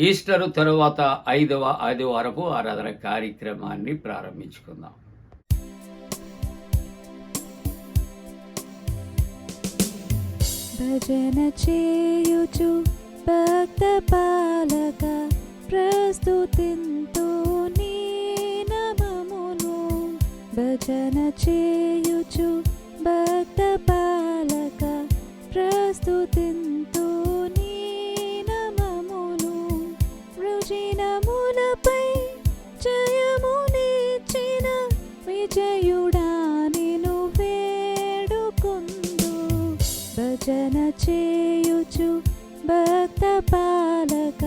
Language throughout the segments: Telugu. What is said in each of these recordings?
ఈస్టర్ తరువాత 5వ ఆదివారపు ఆరాధన కార్యక్రమాన్ని ప్రారంభించుకుందాం. భజన చేయుచు భక్త పాలక ప్రస్తుతింతు నీ నామమును. భజన చేయుచు భక్త పాలక ప్రస్తుతింతు నీ నామమును. వృజినములపై జయమునిచ్చిన విజయుడా నిన్ను వేడుకొందు. భజన చేయుచు భక్త పాలక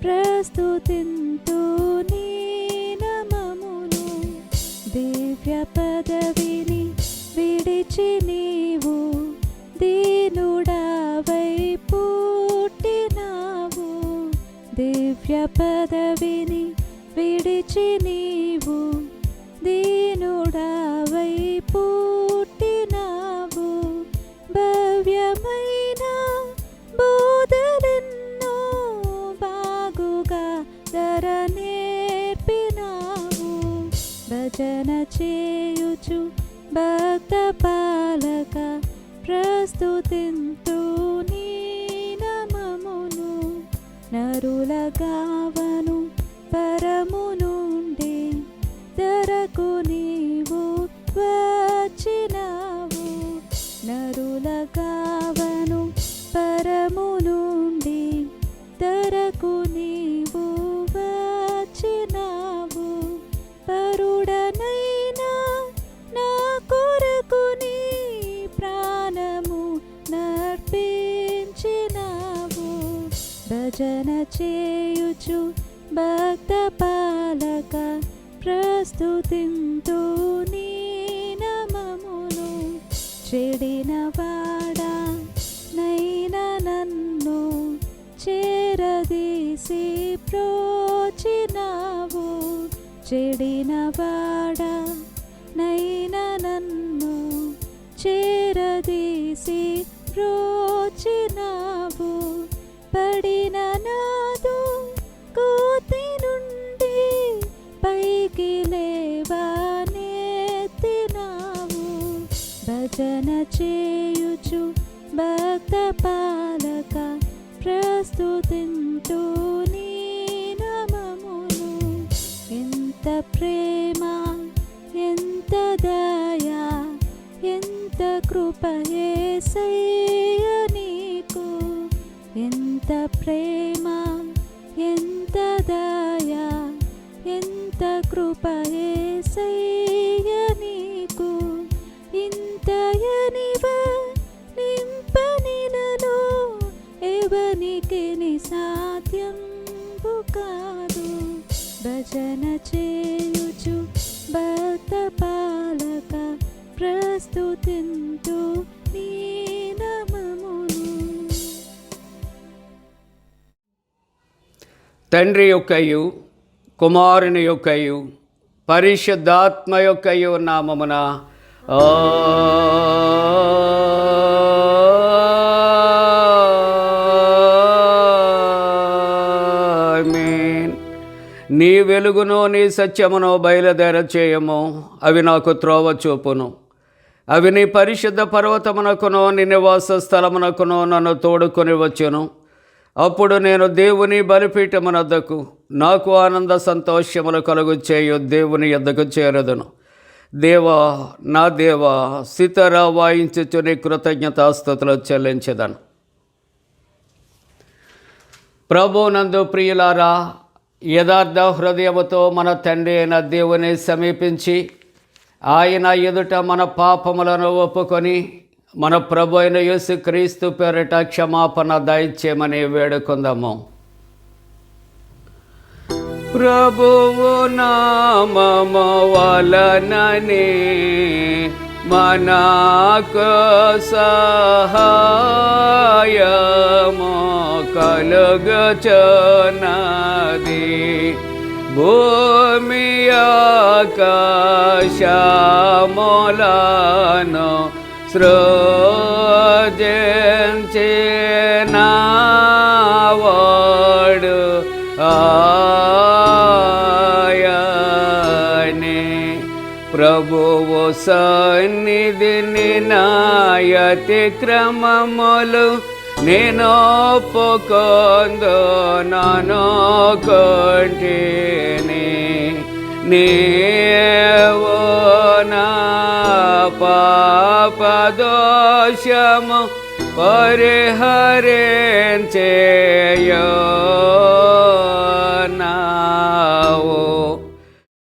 ప్రస్తుతింతు నీ నామమును. దివ్య పదవిని విడిచి నీవు దీనుడవై పుట్టినావు. దివ్య పదవిని విడిచి నీవు దీనుడవై పుట్టినావు. భవ్యమైన బోధలెన్నో బాగుగా ధర నేర్పినావు. భజన చేయుచు భక్త పాలక ప్రస్తుతింతు నీ నామమును. నరుల గావను పరము నుండి ధరకు నీవు వచ్చినావు. నరుల గావను పరము నుండి ధరకు నీవు వచ్చినావు. పరుడనైనా నా కొరకు నీ ప్రాణము నర్పించినావు. భజన చేయుచు భక్త పాలక ప్రస్తుతింతు నీ నామమును. చెడిన వాడా నైనా నన్ను చేరదీసి ప్రోచినావు. చెడిన వాడా నైనా నన్ను చేరదీసి ప్రోచినావు. పడిన నాదు కోతి నుండి పైకి లేవనెత్తినావు. భజన చేయుచు భక్త పాలక ప్రస్తుతింతు నీ నామమును. ఎంత ప్రేమ ఎంత దయా ఎంత కృప యేసయ్య నీకు. ఎంత ప్రేమ ఎంత దయా ఎంత కృప యేసయ్య నీకు. ఇంతయనివ నింపనినలో ఎవనికి సాధ్యంబు కాదు. భజన చేయుచు భక్త పాలక ప్రస్తుతింతు నీ నామమును. తండ్రి యొక్కయు కుమారుని యొక్కయు పరిశుద్ధాత్మ యొక్కయు నామమున ఆమేన్. నీ వెలుగును నీ సత్యమును బయలుదేర చేయము. అవి నాకు త్రోవ చూపును. అవి నీ పరిశుద్ధ పర్వతమునకును నీ నివాస స్థలమునకును నన్ను తోడుకొని వచ్చును. అప్పుడు నేను దేవుని బలిపీఠమునద్దకు నాకు ఆనంద సంతోషములు కలుగు చేయు దేవుని యొద్దకు చేరదును. దేవా నా దేవా, సితార వాయించుచు నీ కృతజ్ఞతాస్తుతులు చెల్లించెదను. ప్రభునందు ప్రియులారా, యథార్థ హృదయముతో మన తండ్రి అయిన దేవుని సమీపించి ఆయన ఎదుట మన పాపములను ఒప్పుకొని మన ప్రభు అయిన యేసుక్రీస్తు పేరిట క్షమాపణ దయచేయమని వేడుకుందాము. ప్రభువు నామము వలననే మనకు సహాయము కలుగుచున్నది. భూమి ఆకాశములను సృజించినవాడు ప్రభువు సన్నిధిని నాయతి క్రమములు నేను ఒప్పుకొందు నన్ను కొంటిని నీవు నా పాపదోషము పరిహరించేయనావు.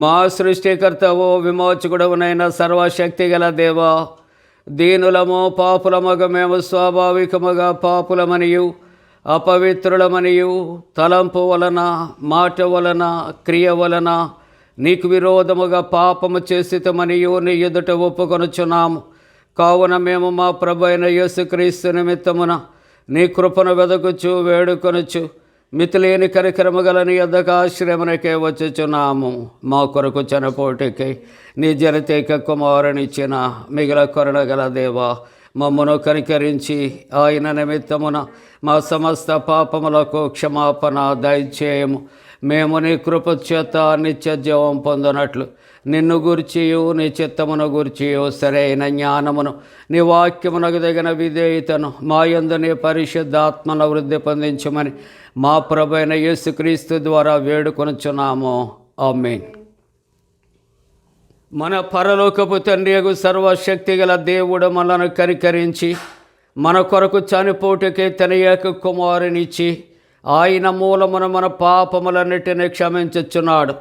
మా సృష్టికర్తవు విమోచకుడవునైన సర్వశక్తి గల దేవా, దీనులము పాపులమగ మేము స్వాభావికముగా పాపులమనియు అపవిత్రులమనియు తలంపు వలన మాట వలన క్రియ వలన నీకు విరోధముగా పాపము చేసితమనియు నీ ఎదుట ఒప్పుకొనుచున్నాము. కావున మేము మా ప్రభు అయిన యేసుక్రీస్తు నిమిత్తమున నీ కృపను వెదకుచు వేడుకొనుచు మితిలేని కరికరము గల నీ యొద్దకు ఆశ్రయమునకే వచ్చుచున్నాము. మా కొరకు చనిపోటికై నీ జనతేక కుమారునిచ్చిన మిగిల కరుణ గల దేవా, మమ్మను కనికరించి ఆయన నిమిత్తమున మా సమస్త పాపములకు క్షమాపణ దయచేయము. మేము నీ కృప చేత నిత్య జీవం పొందినట్లు నిన్ను గూర్చియు నీ చిత్తమును గూర్చియు సరైన జ్ఞానమును నీ వాక్యమునకు తగిన విధేయతను మా యందు నీ పరిశుద్ధాత్మను వృద్ధి పొందించమని మా ప్రభువైన యేసుక్రీస్తు ద్వారా వేడుకొనుచున్నాము. ఆమేన్. మన పరలోకపు తండ్రియగు సర్వశక్తి గల దేవుడు మనను కనికరించి మన కొరకు చనిపోటుకే తన ఏక కుమారునిచ్చి ఆయన మూలమున మన పాపములన్నిటినీ క్షమించుచున్నాడు.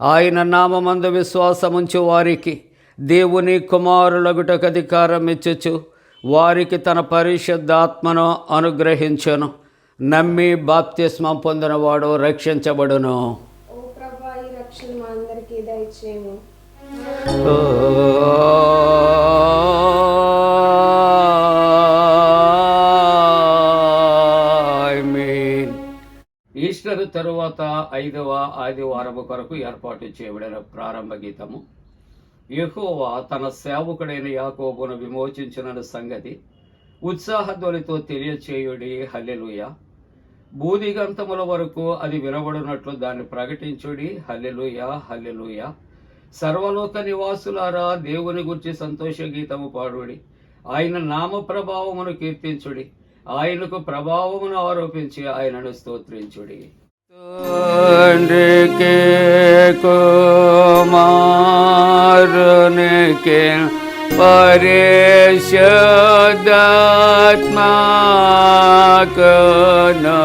ఆయన నామమందు విశ్వాసముంచు వారికి దేవుని కుమారులగుటకు అధికారం ఇచ్చుచు వారికి తన పరిశుద్ధాత్మను అనుగ్రహించును. నమ్మి బాప్తిస్మం పొందినవాడు రక్షించబడును. ఓ ప్రభువా, ఈ రక్షణ మా అందరికీ దయచేయము. ఈస్టర్ తరువాత 5వ ఆదివారము కొరకు ఏర్పాటు చేయబడిన ప్రారంభ గీతము. యెహోవా తన సేవకుడైన యాకోబును విమోచించిన సంగతి ఉత్సాహధ్వనితో తెలియచేయుడి. హల్లెలూయా. బూదిగంతముల వరకు అది వినబడినట్లు దాన్ని ప్రకటించుడి. హల్లెలూయా, హల్లెలూయా. సర్వలోక నివాసులారా, దేవుని గురించి సంతోష గీతము పాడుడి. ఆయన నామ ప్రభావమును కీర్తించుడి. ఆయనకు ప్రభావమును ఆరోపించి ఆయనను స్తోత్రించుడి. తండ్రికి కుమారునికి పరిశుద్ధాత్మకును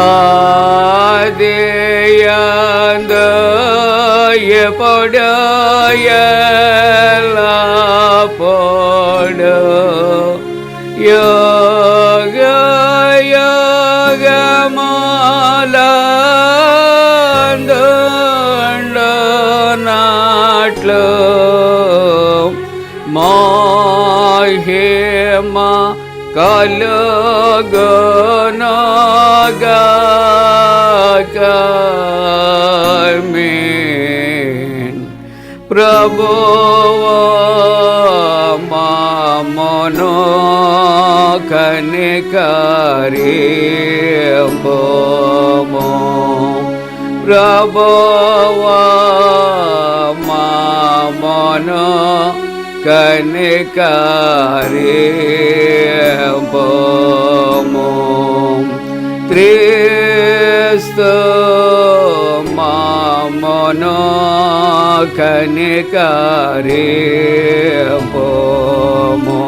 ఆదియందు ఎప్పుడు ఎల్లప్పుడు యుగ యుగములందుండునట్లు మహిమ కలుగునుగాక. ఆమేన్. ప్రభువా మమ్మును కనికరింపుము. ప్రభువా మమ్మును కనికరింపుము. క్రీస్తు మమ్మును కనికరింపుము.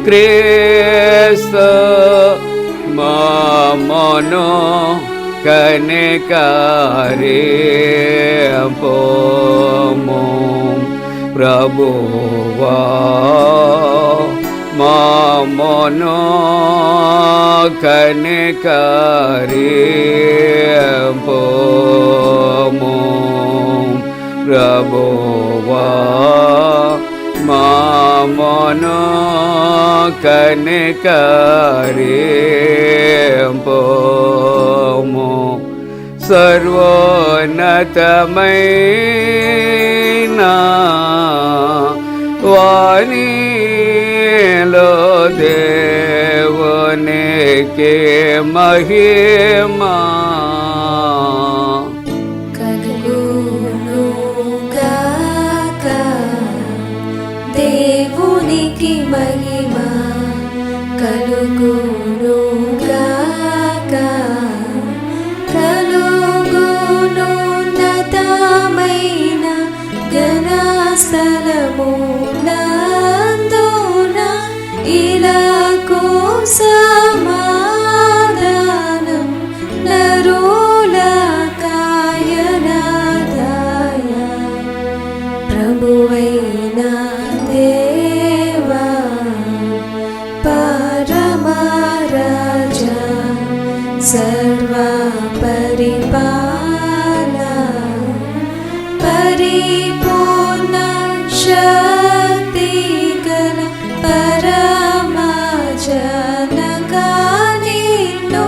క్రీస్తు మమ్మును కనికరింపుము. ప్రభువా మమ్మును కనికరింపుము. ప్రభువా మమ్మును కనికరింపుము. సర్వోన్నతమైన వాణిలో దేవునికి మహిమా కలుగునుగాక. सर्वा परिपाला परिपूर्ण शक्तिगल परमा जनका निन्नु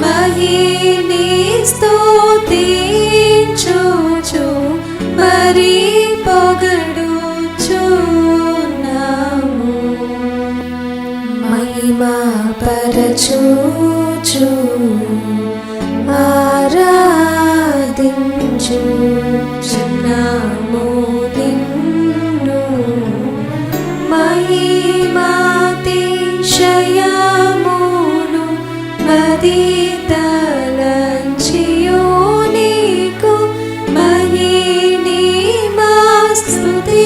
महिनी स्तुतिंचुचु మరి పొగడుచున్నాము మహిమా పరచుచు ఆరాధించుచున్నాము నిన్ను మహిమాతిశయమును మదితలంచియు నీకు మహిమా స్తుతి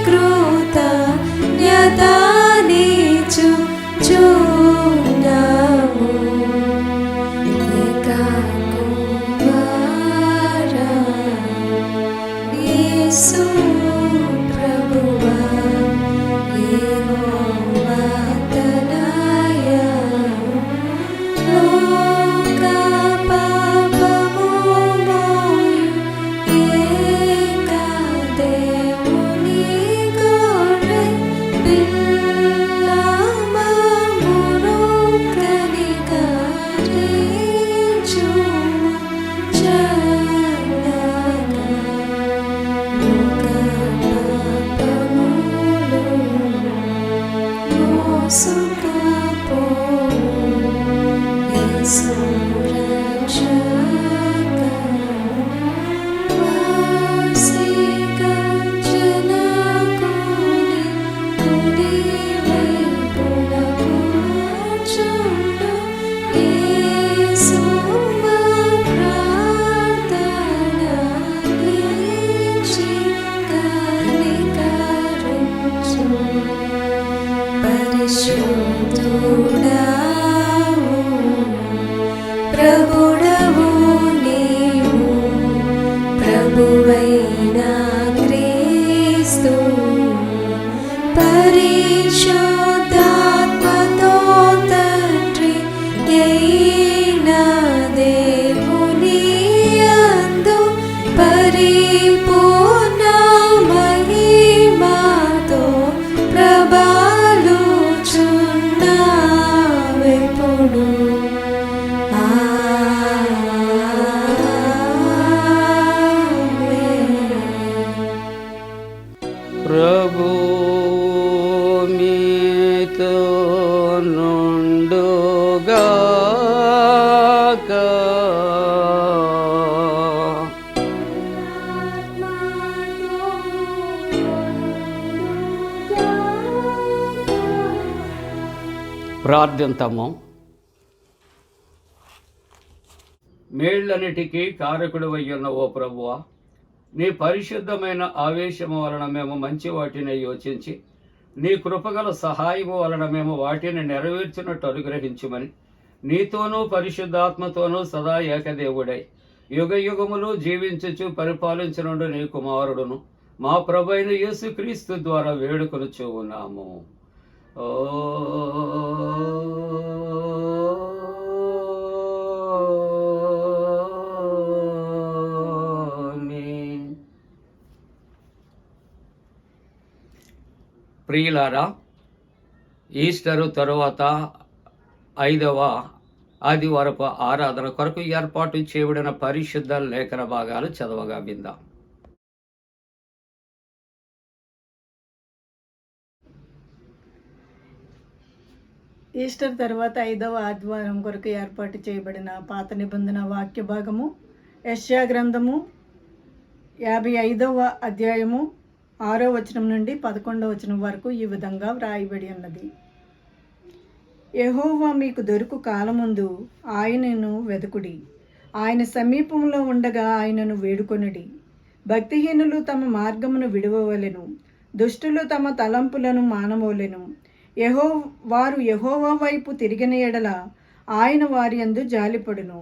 కృతజ్ఞతానిచుచున్నాము ఏకా కుమారా యేసు ప్రభువా యెహోవా తనయా లోక పాపము మోయు ఏకా దేవుని గొర్రె పిల్లమమును కనికరించుము చల్లగా లోక పాపములు మోసుకపోవు యేసు రక్షక వాసిక జనకుని కుడివైపున కూర్చుండు యేసు మా ప్రార్థన నిలిచి కనికరించు పరిశుద్ధుడావు ప్రభుడవు నీవు ప్రభువైన క్రీస్తు పరిశుద్ధాత్మతో తండ్రి అయిన దేవుని యందు పరిపూర్ణ మహిమతో ప్రభాలుచున్నావెప్పుడు ప్రభు మీతో నుండుగాక ప్రార్థింతము. మేళ్లన్నిటికీ కారకుడు అయ్యున్న ఓ ప్రభువా, నీ పరిశుద్ధమైన ఆవేశము వలన మేము మంచి వాటిని యోచించి నీ కృపగల సహాయము వలన మేము వాటిని నెరవేర్చినట్టు అనుగ్రహించుమని నీతోనూ పరిశుద్ధాత్మతోనూ సదా ఏకదేవుడై యుగ యుగములు జీవించుచు పరిపాలించనుండు నీ కుమారుడును మా ప్రభువైన యేసుక్రీస్తు ద్వారా వేడుకొనుచూ ఉన్నాము. ఆమేన్. ప్రియులారా, ఈస్టరు తరువాత 5వ ఆదివారపు ఆరాధన కొరకు ఏర్పాటు చేయబడిన పరిశుద్ధ లేఖన భాగాలు చదవగా విందాం. ఈస్టర్ తర్వాత 5వ ఆదివారం కొరకు ఏర్పాటు చేయబడిన పాత నిబంధన వాక్య భాగము యెషయా గ్రంథము 55వ అధ్యాయము 6వ వచనం నుండి 11వ వచనం వరకు ఈ విధంగా వ్రాయబడి ఉన్నది. యెహోవా మీకు దొరుకు కాలముందు ఆయనను వెదకుడి, ఆయన సమీపంలో ఉండగా ఆయనను వేడుకొనుడి. భక్తిహీనులు తమ మార్గమును విడువవలెను, దుష్టులు తమ తలంపులను మానవోలెను. వారు యెహోవా వైపు తిరిగిన ఎడల ఆయన వారి యందు జాలిపడును.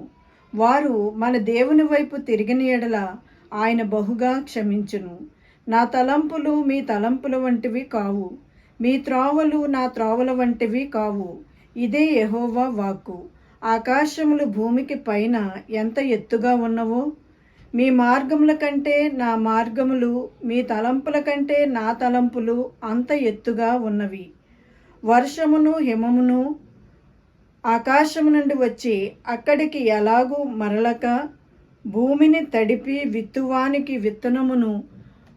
వారు మన దేవుని వైపు తిరిగిన ఎడల ఆయన బహుగా క్షమించును. నా తలంపులు మీ తలంపుల వంటివి కావు, మీ త్రోవలు నా త్రోవల వంటివి కావు. ఇదే యెహోవా వాక్కు. ఆకాశములు భూమికి పైన ఎంత ఎత్తుగా ఉన్నవో, మీ మార్గముల కంటే నా మార్గములు, మీ తలంపుల కంటే నా తలంపులు అంత ఎత్తుగా ఉన్నవి. వర్షమును హిమమును ఆకాశము నుండి వచ్చి అక్కడికి ఎలాగూ మరలక, భూమిని తడిపి విత్తువానికి విత్తనమును,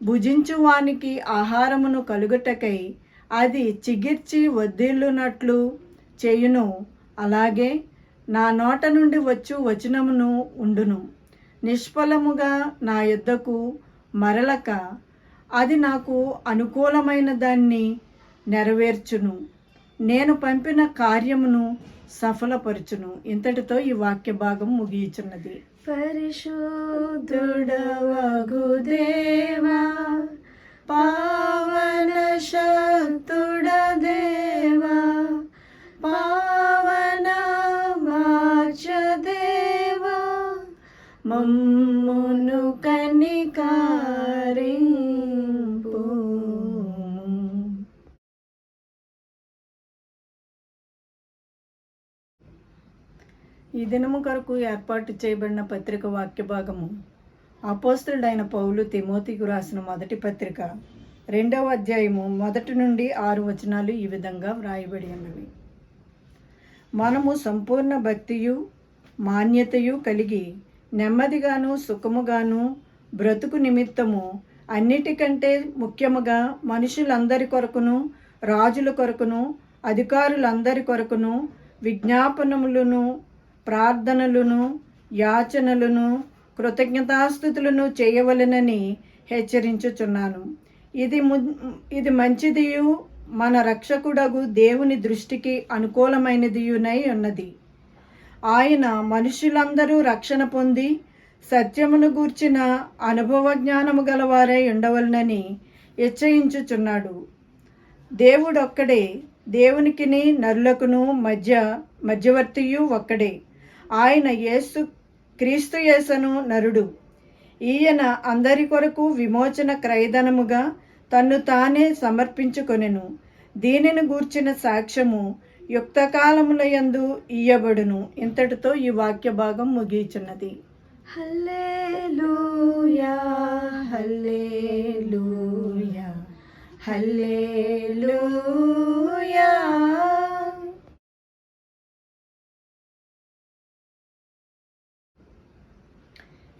భుజించువానికి ఆహారమును కలుగుటకై అది చిగిర్చి వర్ధిల్లునట్లు చేయును, అలాగే నా నోట నుండి వచ్చు వచనమును ఉండును. నిష్ఫలముగా నా యొద్దకు మరలక, అది నాకు అనుకూలమైన దాన్ని నెరవేర్చును. నేను పంపిన కార్యమును సఫలపరచును. ఇంతటితో ఈ వాక్య భాగం ముగియుచున్నది. పరిశుద్ధుడవగు దేవా, పావన శక్తుడ దేవా, పావన వాచ దేవా, మమ్మును కనికరింపు. ఈ దినము కొరకు ఏర్పాటు చేయబడిన పత్రిక వాక్య భాగము అపోస్తలుడైన పౌలు తిమోతికు రాసిన మొదటి పత్రిక 2వ అధ్యాయము 1 నుండి 6 వచనాలు ఈ విధంగా వ్రాయబడి ఉన్నవి. మనము సంపూర్ణ భక్తియు మాన్యతయు కలిగి నెమ్మదిగాను సుఖముగాను బ్రతుకు నిమిత్తము అన్నిటికంటే ముఖ్యముగా మనుషులందరి కొరకును, రాజుల కొరకును, అధికారులందరి కొరకును విజ్ఞాపనములను, ప్రార్థనలను, యాచనలను, కృతజ్ఞతాస్తుతులను చేయవలెనని హెచ్చరించుచున్నాను. ఇది మంచిదియు మన రక్షకుడగు దేవుని దృష్టికి అనుకూలమైనదియునై ఉన్నది. ఆయన మనుషులందరూ రక్షణ పొంది సత్యమును గూర్చిన అనుభవ జ్ఞానము గలవారై ఉండవలనని హెచ్చరించుచున్నాడు. దేవుడొక్కడే, దేవునికిని నరులకును మధ్యవర్తియు ఒక్కడే. ఆయన క్రీస్తు యేసును నరుడు. ఈయన అందరి కొరకు విమోచన క్రయధనముగా తన్ను తానే సమర్పించుకొనెను. దీనిని గూర్చిన సాక్ష్యము యుక్తకాలములయందు ఇయ్యబడును. ఇంతటితో ఈ వాక్య భాగం ముగియుచున్నది. హల్లెలూయా, హల్లెలూయా, హల్లెలూయా.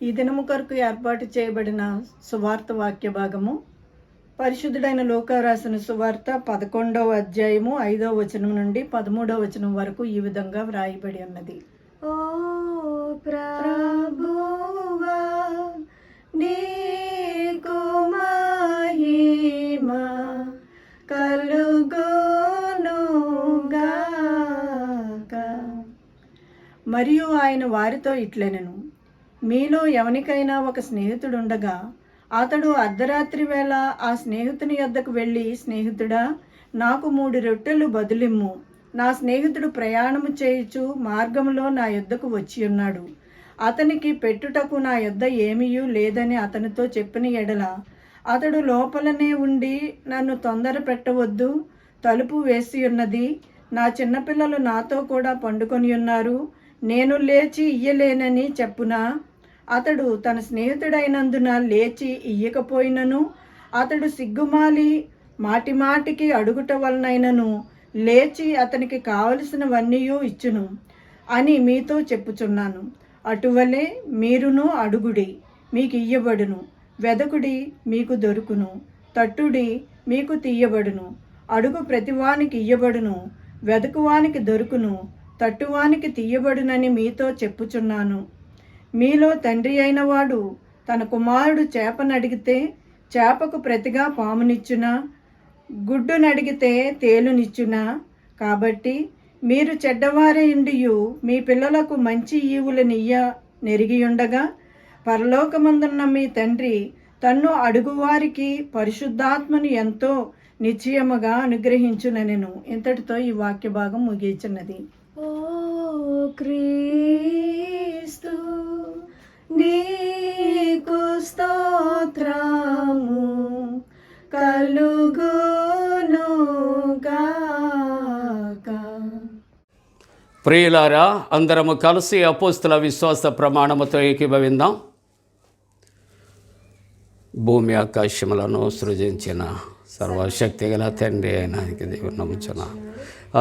ఈ దినము కొరకు ఏర్పాటు చేయబడిన సువార్త వాక్య భాగము పరిశుద్ధుడైన లూకా రాసిన సువార్త 11వ అధ్యాయము 5వ వచనం నుండి 13వ వచనం వరకు ఈ విధంగా వ్రాయబడి ఉన్నది. ఓ ప్రభువా, నీకు మహిమ కలుగునుగాక. మరియు ఆయన వారితో ఇట్లనెను, మీలో ఎవనికైనా ఒక స్నేహితుడుండగా అతడు అర్ధరాత్రి వేళ ఆ స్నేహితుని యొద్దకు వెళ్ళి, స్నేహితుడా, నాకు 3 రొట్టెలు బదులిమ్ము. నా స్నేహితుడు ప్రయాణము చేయుచు మార్గములో నా యొద్దకు వచ్చి ఉన్నాడు. అతనికి పెట్టుటకు నా యొద్ద ఏమీయూ లేదని అతనితో చెప్పిన ఎడల, అతడు లోపలనే ఉండి, నన్ను తొందర పెట్టవద్దు, తలుపు వేసి ఉన్నది, నా చిన్నపిల్లలు నాతో కూడా పండుకొని ఉన్నారు, నేను లేచి ఇయ్యలేనని చెప్పునా? అతడు తన స్నేహితుడైనందున లేచి ఇయ్యకపోయినను, అతడు సిగ్గుమాలి మాటిమాటికి అడుగుట వలనైనను లేచి అతనికి కావలసినవన్నీ ఇచ్చును అని మీతో చెప్పుచున్నాను. అటువలే మీరును అడుగుడి, మీకు ఇయ్యబడును, వెదకుడి, మీకు దొరుకును, తట్టుడి, మీకు తీయబడును. అడుగు ప్రతివానికి ఇయ్యబడును, వెదకువానికి దొరుకును, తట్టువానికి తీయబడునని మీతో చెప్పుచున్నాను. మీలో తండ్రి అయిన వాడు తన కుమారుడు చేపనడిగితే చేపకు ప్రతిగా పామునిచ్చునా? గుడ్డునడిగితే తేలునిచ్చునా? కాబట్టి మీరు చెడ్డవారైండియు మీ పిల్లలకు మంచి ఈవులనియ్య నెరిగియుండగా, పరలోకమందున్న మీ తండ్రి తన్ను అడుగువారికి పరిశుద్ధాత్మను ఎంతో నిశ్చయముగా అనుగ్రహించుననెను. ఇంతటితో ఈ వాక్య భాగం ముగియుచున్నది. ఓ క్రీస్తు, నీకు స్తోత్రము కలుగునుగాక. ప్రియులారా, అందరము కలిసి అపోస్తుల విశ్వాస ప్రమాణముతో ఏకీభవిందాం. భూమి ఆకాశములను సృజించిన సర్వశక్తి గల తండ్రి అయిన దేవుని నమ్ముచున్నా.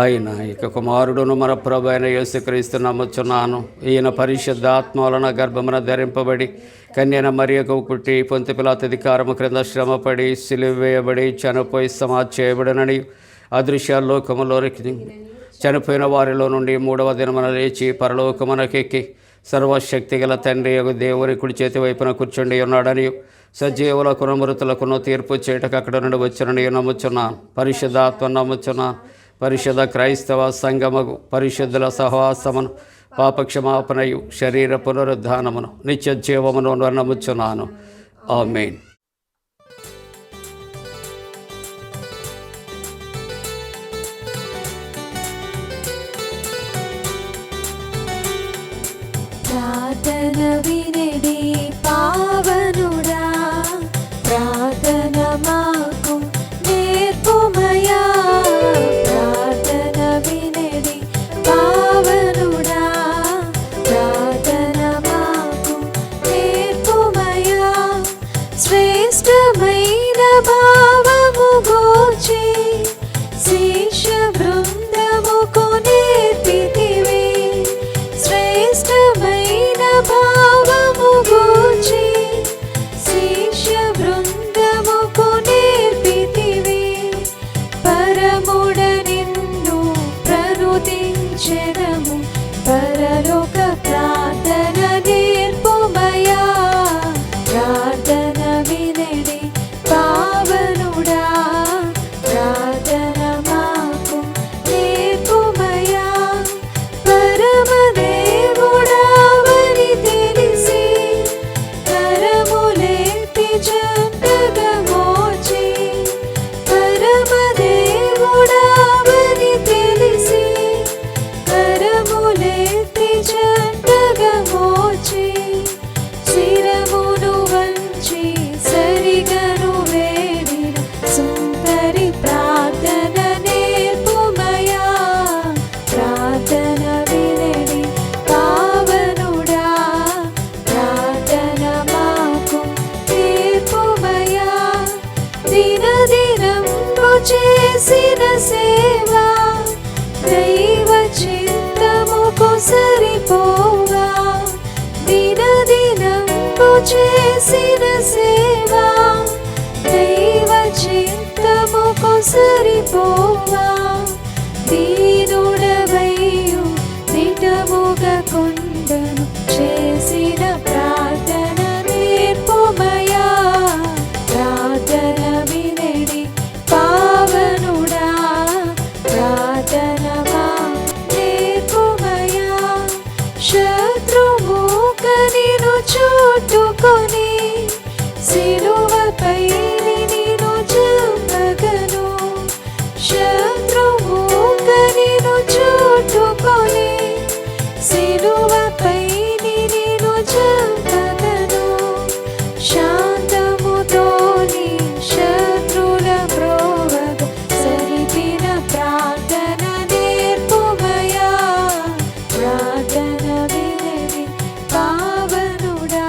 ఆయన ఇక కుమారుడును మన ప్రభు అయిన యేసుక్రీస్తు నమ్ముచున్నాను. ఈయన పరిశుద్ధాత్మ వలన గర్భమున ధరింపబడి కన్యన మరియకు పుట్టి పొంతి పిలాతు అధికారము క్రింద శ్రమపడి సిలువ వేయబడి చనిపోయి సమాధి చేయబడినని అదృశ్య లోకములోనికి చనిపోయిన వారిలో నుండి మూడవ దినమున లేచి పరలోకమునకెక్కి సర్వశక్తి గల తండ్రి యొక్క దేవుని కుడి చేతి వైపున కూర్చుండి ఉన్నాడని సజీవులకును మృతులకును తీర్పు చేయటకు అక్కడ నుండి వచ్చినని నమ్ముచున్నాను. పరిశుద్ధాత్మ నమ్ముచున్నాను. పరిశుద్ధ క్రైస్తవ సంగమగు పరిశుద్ధుల సహవాసమును పాపక్షమాపణయు శరీర పునరుద్ధానమును నిత్య జీవమును నమ్ముచున్నాను. ఆమేన్. ప్రార్థన వినడి పావనుడా, ప్రార్థన మాకు నేర్పుమయా. ప్రార్థన వినడి పావనుడా, ప్రార్థన మాకు నేర్పుమయా. శ్రేష్టమైన భావము గూర్చి శిష్య బృందముకు నేర్పితివి. శ్రేష్టమైన భావము గూర్చి శిష్య బృందముకు నేర్పితివి. పరముడ నిన్ను ప్రణుతించెదము, పరలోక ప్రార్థన నేర్పుమయా. ప్రార్థన వినడి పావనుడా, ప్రార్థన మాకు నేర్పుమయా. పరమదేవుడావని తెలిసి కరములెత్తి జంటగా మోచి. పరమదేవుడావని తెలిసి కరములెత్తి జంటగా మోచి. శిరమును వంచి సరిగను వేడిన సుందరి ప్రార్థన నేర్పుమయా. ప్రార్థన వినడి పావనుడా, ప్రార్థన మాకు నేర్పుమయా. దినదినంబు చేసిన సేవ దైవ చిత్తముకు సరిపోగా. దినదినంబు చేసిన సేవ దైవ చిత్తముకు సరిపోగా. దీనుడవైయు దిటముగా కొండను చేసిన ప్రార్థన నేర్పుమయా. ప్రార్థన వినడి పావనుడా, ప్రార్థన మాకు నేర్పుమయా. శత్రుమూక నిన్ను చుట్టుకొని సిలువపై నిన్ను చంపగను. శత్రుమూక నిన్ను చుట్టుకొని సిలువపై నిన్ను చంపగను. శాంతముతోని శత్రుల బ్రోవగ సరిపిన ప్రార్థన నేర్పుమయా. ప్రార్థన వినడి పావనుడా,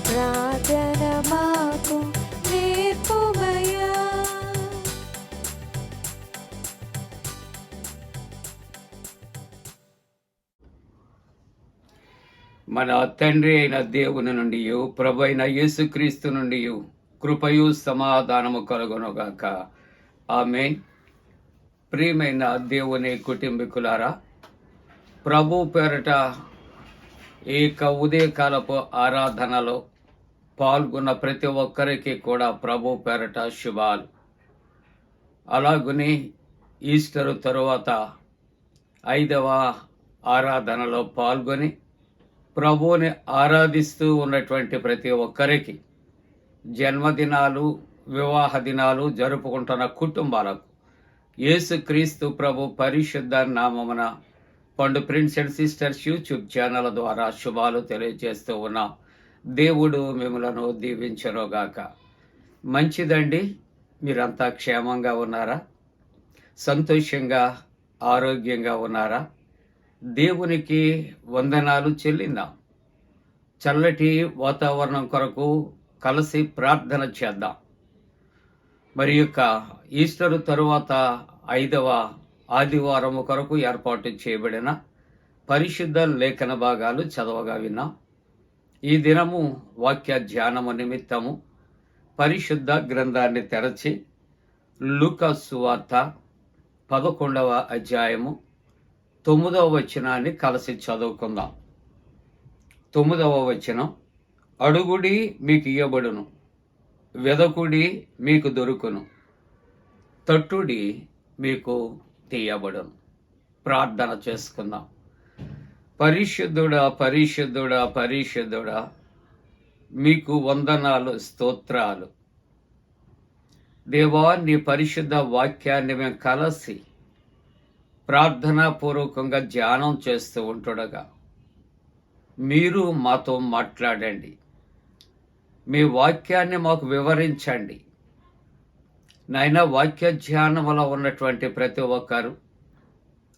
ప్రార్థన మాకు నేర్పుమయా. మన తండ్రి అయిన దేవుని నుండి ప్రభు అయిన యేసుక్రీస్తు నుండి కృపయు సమాధానము కలుగునుగాక. ఆమేన్. ప్రియమైన దేవుని కుటుంబీకులారా, ప్రభు పేరట ఏక ఉదయకాలపు ఆరాధనలో పాల్గొన్న ప్రతి ఒక్కరికి కూడా ప్రభు పేరట శుభాలు. అలాగుని ఈస్టర్ తరువాత 5వ ఆరాధనలో పాల్గొని ప్రభువుని ఆరాధిస్తూ ఉన్నటువంటి ప్రతి ఒక్కరికి, జన్మదినాలు వివాహ దినాలు జరుపుకుంటున్న కుటుంబాలకు యేసుక్రీస్తు ప్రభు పరిశుద్ధ నామమున పండు prince and sisters YouTube channel ద్వారా శుభాలు తెలియజేస్తూ ఉన్నాం. దేవుడు మిమ్మలను దీవించనుగాక. మంచిదండి. మీరంతా క్షేమంగా ఉన్నారా? సంతోషంగా ఆరోగ్యంగా ఉన్నారా? దేవునికి వందనాలు చెల్లిందాం. చల్లటి వాతావరణం కొరకు కలిసి ప్రార్థన చేద్దాం. మరి యొక్క ఈస్టర్ తరువాత 5వ ఆదివారం కొరకు ఏర్పాటు చేయబడిన పరిశుద్ధ లేఖన భాగాలు చదవగా విన్నాం. ఈ దినము వాక్య ధ్యానము నిమిత్తము పరిశుద్ధ గ్రంథాన్ని తెరచి లూకా సువార్త 11వ అధ్యాయము 9వ వచనాన్ని కలిసి చదువుకుందాం. 9వ వచనం, అడుగుడి మీకు ఇయ్యబడును, వెదకుడి మీకు దొరుకును, తట్టుడి మీకు తీయబడును. ప్రార్థన చేసుకుందాం. పరిశుద్ధుడా పరిశుద్ధుడా పరిశుద్ధుడా, మీకు వందనాలు, స్తోత్రాలు. దేవా, నీ పరిశుద్ధ వాక్యాన్ని మేము కలిసి ప్రార్థనాపూర్వకంగా ధ్యానం చేస్తూ ఉంటుండగా మీరు మాతో మాట్లాడండి. మీ వాక్యాన్ని మాకు వివరించండి. నాయన, వాక్య ధ్యానంలో ఉన్నటువంటి ప్రతి ఒక్కరు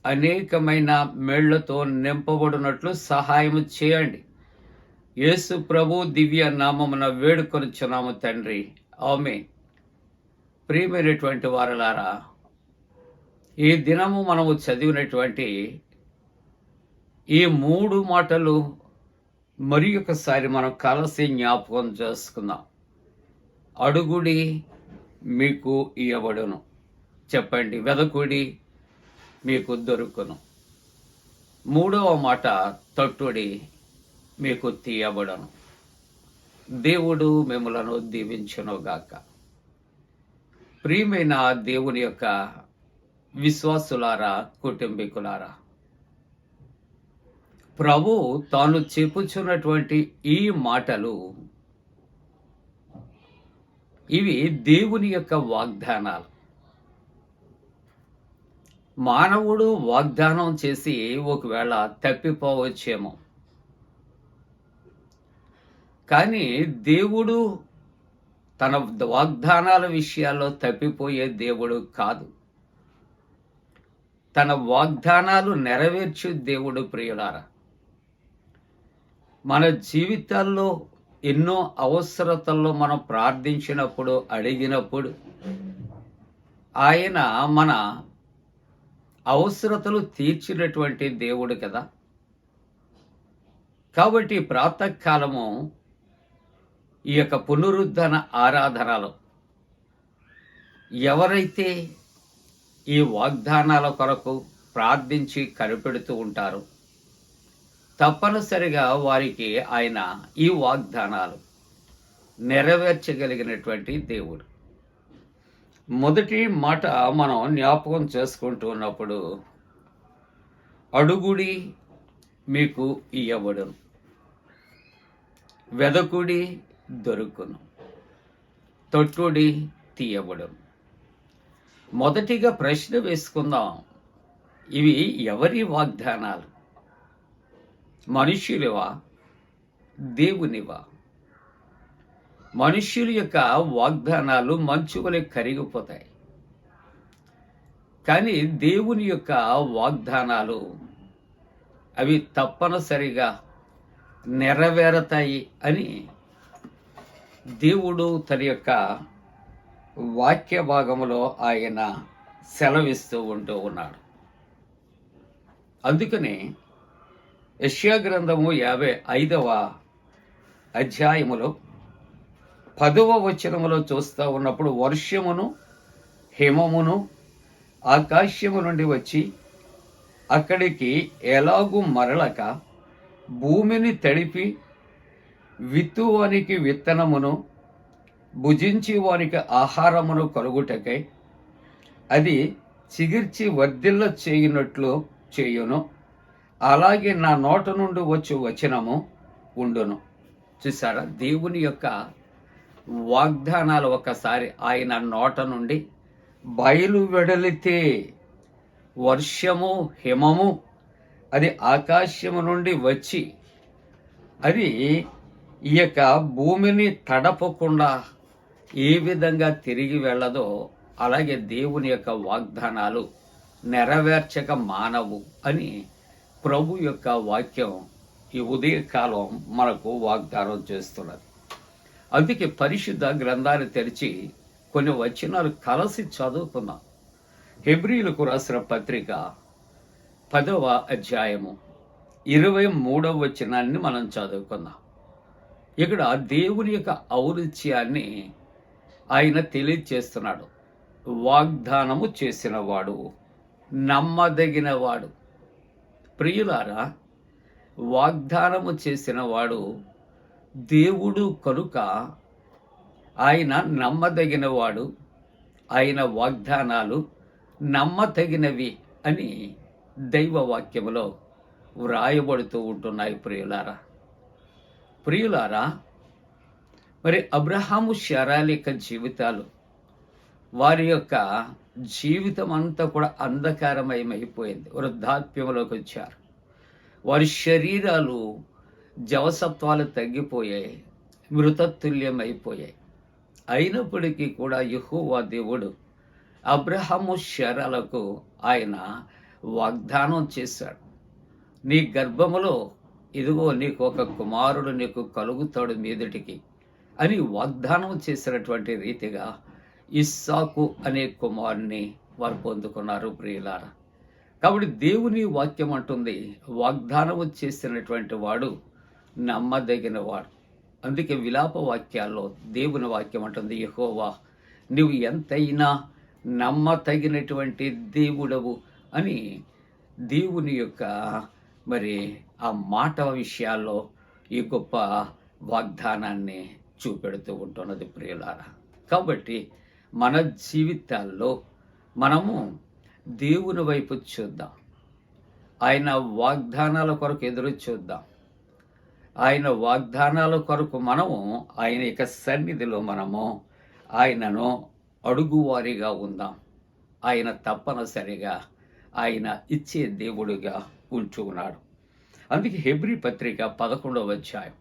అనేకమైన మేళ్లతో నింపబడినట్లు సహాయం చేయండి. యేసు ప్రభు దివ్య నామమున వేడుకొనుచున్నాము తండ్రి, ఆమేన్. ప్రియమైనటువంటి వారలారా, ఈ దినము మనము చదివినటువంటి ఈ 3 మాటలు మరి ఒకసారి మనం కలిసి జ్ఞాపకం చేసుకుందాం. అడుగుడి మీకు ఇయ్యబడును, చెప్పండి. వెదకుడి మీకు దొరుకును. 3వ మాట, తట్టుడి మీకు తీయబడును. దేవుడు మిమ్మలను దీవించునుగాక. ప్రియమైన దేవుని యొక్క విశ్వాసులారా, కుటుంబీకులారా, ప్రభు తాను చెప్పుచున్నటువంటి ఈ మాటలు ఇవి దేవుని యొక్క వాగ్దానాలు. మానవుడు వాగ్దానం చేసి ఒకవేళ తప్పిపోవచ్చేమో, కానీ దేవుడు తన వాగ్దానాల విషయాల్లో తప్పిపోయే దేవుడు కాదు. తన వాగ్దానాలు నెరవేర్చే దేవుడు. ప్రియులారా, మన జీవితాల్లో ఎన్నో అవసరతల్లో మనం ప్రార్థించినప్పుడు, అడిగినప్పుడు ఆయన మన అవసరతలు తీర్చినటువంటి దేవుడు కదా. కాబట్టి ప్రాతకాలము ఈ యొక్క పునరుద్ధరణ ఆరాధనలో ఎవరైతే ఈ వాగ్దానాల కొరకు ప్రార్థించి కనిపెడుతూ ఉంటారో తప్పనిసరిగా వారికి ఆయన ఈ వాగ్దానాలు నెరవేర్చగలిగినటువంటి దేవుడు. మొదటి మాట మనం జ్ఞాపకం చేసుకుంటూ ఉన్నప్పుడు, అడుగుడి మీకు ఇయ్యబడును, వెదకుడి దొరుకును, తొట్టుడి తీయబడును. మొదటిగా ప్రశ్న వేసుకుందాం, ఇవి ఎవరి వాగ్దానాలు? మనుష్యులవా, దేవునివా? మనుష్యుల యొక్క వాగ్దానాలు మంచు వలె కరిగిపోతాయి, కానీ దేవుని యొక్క వాగ్దానాలు అవి తప్పనిసరిగా నెరవేరతాయి అని దేవుడు తన యొక్క వాక్య భాగంలో ఆయన సెలవిస్తూ ఉంటూ ఉన్నాడు. అందుకనే యెషయా గ్రంథము 55వ అధ్యాయములో 10వ వచనములో చూస్తూ ఉన్నప్పుడు, వర్షమును హిమమును ఆకాశము నుండి వచ్చి అక్కడికి ఎలాగూ మరలక భూమిని తడిపి విత్తువానికి విత్తనమును భుజించి వానికి ఆహారమును కలుగుటకై అది చిగిర్చి వర్ధిల్ల చేయునట్లు చేయును, అలాగే నా నోట నుండి వచ్చి వచనము ఉండును. చూసారా, దేవుని యొక్క వాగ్దానాలు ఒకసారి ఆయన నోట నుండి బయలు వెడలితే వర్షము హిమము అది ఆకాశము నుండి వచ్చి అది ఈ యొక్క భూమిని తడపకుండా ఏ విధంగా తిరిగి వెళ్ళదో అలాగే దేవుని యొక్క వాగ్దానాలు నెరవేర్చక మానవు అని ప్రభు యొక్క వాక్యం ఈ ఉదయకాలం మనకు వాగ్దానం చేస్తున్నది. అందుకే పరిశుద్ధ గ్రంథాన్ని తెరిచి కొన్ని వచనాలు కలిసి చదువుకుందాం. హెబ్రీయులకు రాసిన పత్రిక 10వ అధ్యాయము 23వ వచనాన్ని మనం చదువుకుందాం. ఇక్కడ దేవుని యొక్క ఔన్నత్యాన్ని ఆయన తెలియచేస్తున్నాడు. వాగ్దానము చేసినవాడు నమ్మదగినవాడు. ప్రియులారా, వాగ్దానము చేసినవాడు దేవుడు కనుక ఆయన నమ్మదగినవాడు. ఆయన వాగ్దానాలు నమ్మదగినవి అని దైవ వాక్యములో వ్రాయబడుతూ ఉంటున్నాయి. ప్రియులారా, మరి అబ్రహాము శారాల యొక్క జీవితాలు, వారి యొక్క జీవితం అంతా కూడా అంధకారమయమైపోయింది. వృద్ధాప్యంలోకి వచ్చారు. వారి శరీరాలు జవసత్వాలు తగ్గిపోయాయి, మృతతుల్యమైపోయాయి. అయినప్పటికీ కూడా యెహోవా దేవుడు అబ్రహాము శారాలకు ఆయన వాగ్దానం చేశాడు. నీ గర్భములో ఇదిగో నీకు ఒక కుమారుడు నీకు కలుగుతాడు మీదటికి అని వాగ్దానం చేసినటువంటి రీతిగా ఇస్సాకు అనే కుమారుని వారు పొందుకున్నారు. ప్రియులారా, కాబట్టి దేవుని వాక్యం అంటుంది, వాగ్దానము చేసినటువంటి వాడు నమ్మదగిన వాడు. అందుకే విలాప వాక్యాల్లో దేవుని వాక్యం అంటుంది, యెహోవా నువ్వు ఎంతైనా నమ్మతగినటువంటి దేవుడవు అని దేవుని యొక్క మరి ఆ మాట విషయాల్లో ఈ గొప్ప వాగ్దానాన్ని చూపెడుతూ ఉంటున్నది. ప్రియులారా, కాబట్టి మన జీవితాల్లో మనము దేవుని వైపు చూద్దాం. ఆయన వాగ్దానాల కొరకు ఎదురు చూద్దాం. ఆయన వాగ్దానాల కొరకు మనము ఆయన యొక్క సన్నిధిలో మనము ఆయనను అడుగువారిగా ఉందాం. ఆయన తప్పనిసరిగా ఆయన ఇచ్చే దేవుడిగా ఉంటూ ఉన్నాడు. అందుకే హెబ్రీ పత్రిక 11వ అధ్యాయం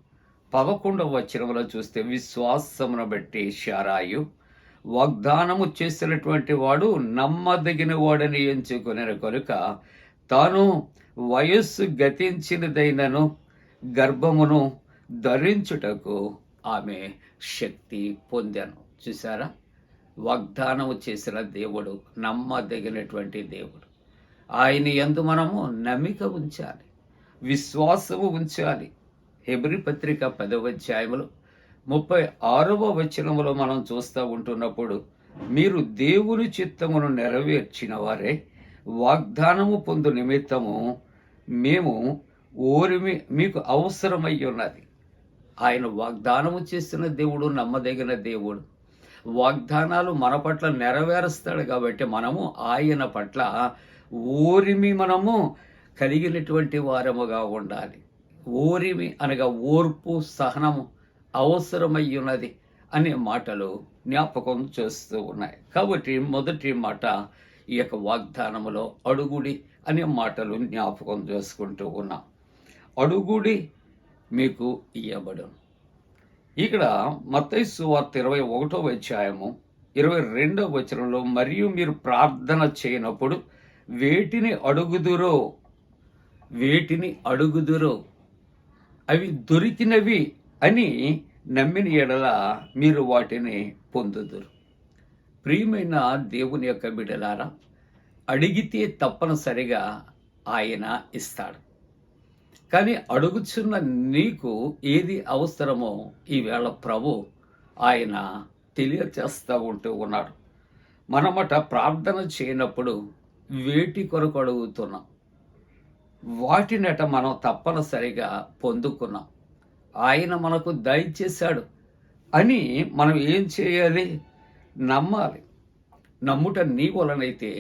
11వ వచనంలో చూస్తే, విశ్వాసమును బట్టి శారాయు వాగ్దానము చేసినటువంటి వాడు నమ్మదగిన వాడని ఎంచుకునే కనుక తాను వయస్సు గతించినదైనను గర్భమును ధరించుటకు ఆమె శక్తి పొందాను. చూసారా, వాగ్దానము చేసిన దేవుడు నమ్మదగినటువంటి దేవుడు. ఆయన యందు మనము నమ్మిక ఉంచాలి, విశ్వాసము ఉంచాలి. హెబ్రీ పత్రిక 10వ అధ్యాయములో 36వ వచనములో మనం చూస్తూ ఉంటున్నప్పుడు, మీరు దేవుని చిత్తమును నెరవేర్చిన వారే వాగ్దానము పొందు నిమిత్తము మేము ఓరిమి మీకు అవసరమై ఉన్నది. ఆయన వాగ్దానము చేసిన దేవుడు నమ్మదగిన దేవుడు. వాగ్దానాలు మన పట్ల నెరవేరుస్తాడు కాబట్టి మనము ఆయన పట్ల ఓరిమి మనము కలిగినటువంటి వారముగా ఉండాలి. ఓరిమి అనగా ఓర్పు, సహనము అవసరమై ఉన్నది అనే మాటలు జ్ఞాపకం చేస్తూ ఉన్నాయి. కాబట్టి మొదటి మాట ఈ యొక్క వాగ్దానములో అడుగుడి అనే మాటలు జ్ఞాపకం చేసుకుంటూ ఉన్నాం. అడుగుడి మీకు ఇయ్యబడును. ఇక్కడ మత్తయి సువార్త 21వ అధ్యాయము 22వ వచనంలో, మరియు మీరు ప్రార్థన చేయనప్పుడు వేటిని అడుగుదురో అవి దొరికినవి అని నమ్మిన ఎడల మీరు వాటిని పొందుదురు. ప్రియమైన దేవుని యొక్క బిడ్డలారా, అడిగితే తప్పనిసరిగా ఆయన ఇస్తాడు. కానీ అడుగుచున్న నీకు ఏది అవసరమో ఈవేళ ప్రభు ఆయన తెలియచేస్తూ ఉంటూ ఉన్నాడు. మనమట ప్రార్థన చేయనప్పుడు వేటి కొరకు అడుగుతున్నాం, వాటినట మనం తప్పనిసరిగా పొందుకున్నాం. ఆయన మనకు దయచేశాడు అని మనం ఏం చేయాలి? నమ్మాలి. నమ్ముట నీ వలనైతే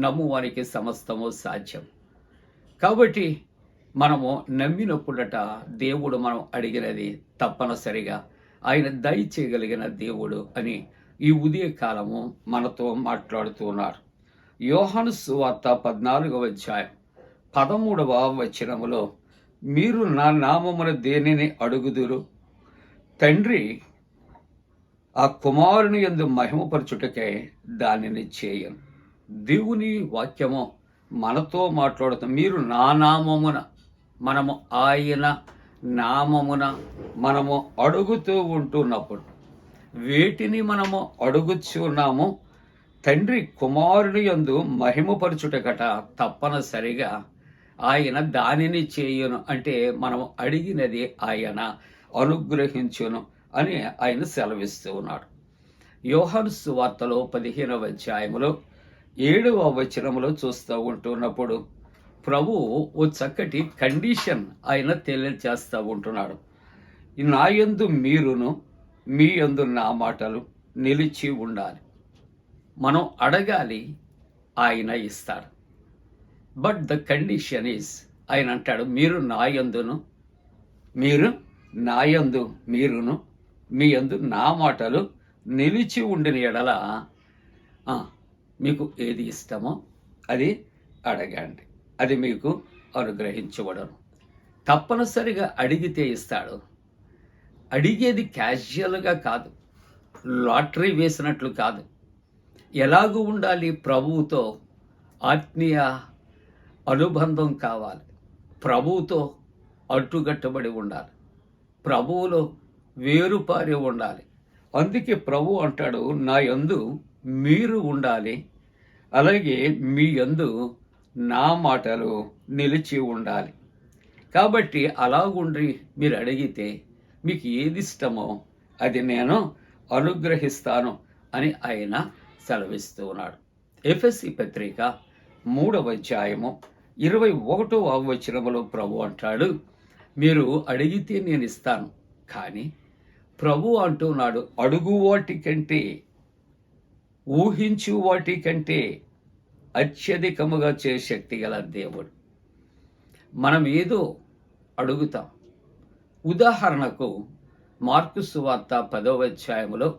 నమ్మువానికి సమస్తము సాధ్యం. కాబట్టి మనము నమ్మినప్పుడట దేవుడు మనం అడిగినది తప్పనిసరిగా ఆయన దయచేయగలిగిన దేవుడు అని ఈ ఉదయకాలము మనతో మాట్లాడుతూ ఉన్నారు. యోహాను సువార్త 14వ అధ్యాయం 13వ వచనములో, మీరు నా నామమున దేనిని అడుగుదురు, తండ్రి ఆ కుమారుని యందు మహిమపరచుటకే దానిని చేయను. దేవుని వాక్యము మనతో మాట్లాడుతాం. మీరు నా నామమున మనము ఆయన నామమున మనము అడుగుతూ ఉంటున్నప్పుడు వేటిని మనము అడుగుచున్నాము తండ్రి కుమారుని యందు మహిమపరచుటకట తప్పనిసరిగా ఆయన దానిని చేయును, అంటే మనం అడిగినది ఆయన అనుగ్రహించును అని ఆయన సెలవిస్తూ ఉన్నాడు. యోహాను సువార్తలో 15వ అధ్యాయములో 7వ వచనములో చూస్తూ ఉంటున్నప్పుడు ప్రభువు ఓ చక్కటి కండిషన్ ఆయన తెలియచేస్తూ ఉంటున్నాడు. నా యందు మీరును మీ యందు నా మాటలు నిలిచి ఉండాలి. మనం అడగాలి, ఆయన ఇస్తాడు. బట్ ద కండిషన్ ఈజ్, ఆయన అంటాడు మీరు నా యందును మీరును మీ యందు నా మాటలు నిలిచి ఉండిన ఎడల మీకు ఏది ఇష్టమో అది అడగండి, అది మీకు అనుగ్రహించబడను. తప్పనిసరిగా అడిగితే ఇస్తాడు. అడిగేది క్యాజువల్గా కాదు, లాటరీ వేసినట్లు కాదు. ఎలాగూ ఉండాలి? ప్రభువుతో ఆత్మీయ అనుబంధం కావాలి, ప్రభువుతో అడ్డుగట్టబడి ఉండాలి, ప్రభువులో వేరుపారి ఉండాలి. అందుకే ప్రభు అంటాడు నా యందు మీరు ఉండాలి, అలాగే మీ యందు నా మాటలు నిలిచి ఉండాలి. కాబట్టి అలాగుండి మీరు అడిగితే మీకు ఏది ఇష్టమో అది నేను అనుగ్రహిస్తాను అని ఆయన సెలవిస్తూ ఉన్నాడు. ఎఫెసీ పత్రిక 3వ అధ్యాయము 21వ వచనములో ప్రభు అంటాడు మీరు అడిగితే నేను ఇస్తాను. కానీ ప్రభు అంటున్నాడు అడుగు వాటి కంటే ఊహించు వాటి కంటే అత్యధికముగా చే శక్తి గల దేవుడు. మనం ఏదో అడుగుతాం. ఉదాహరణకు మార్కు సువార్త 10వ అధ్యాయములో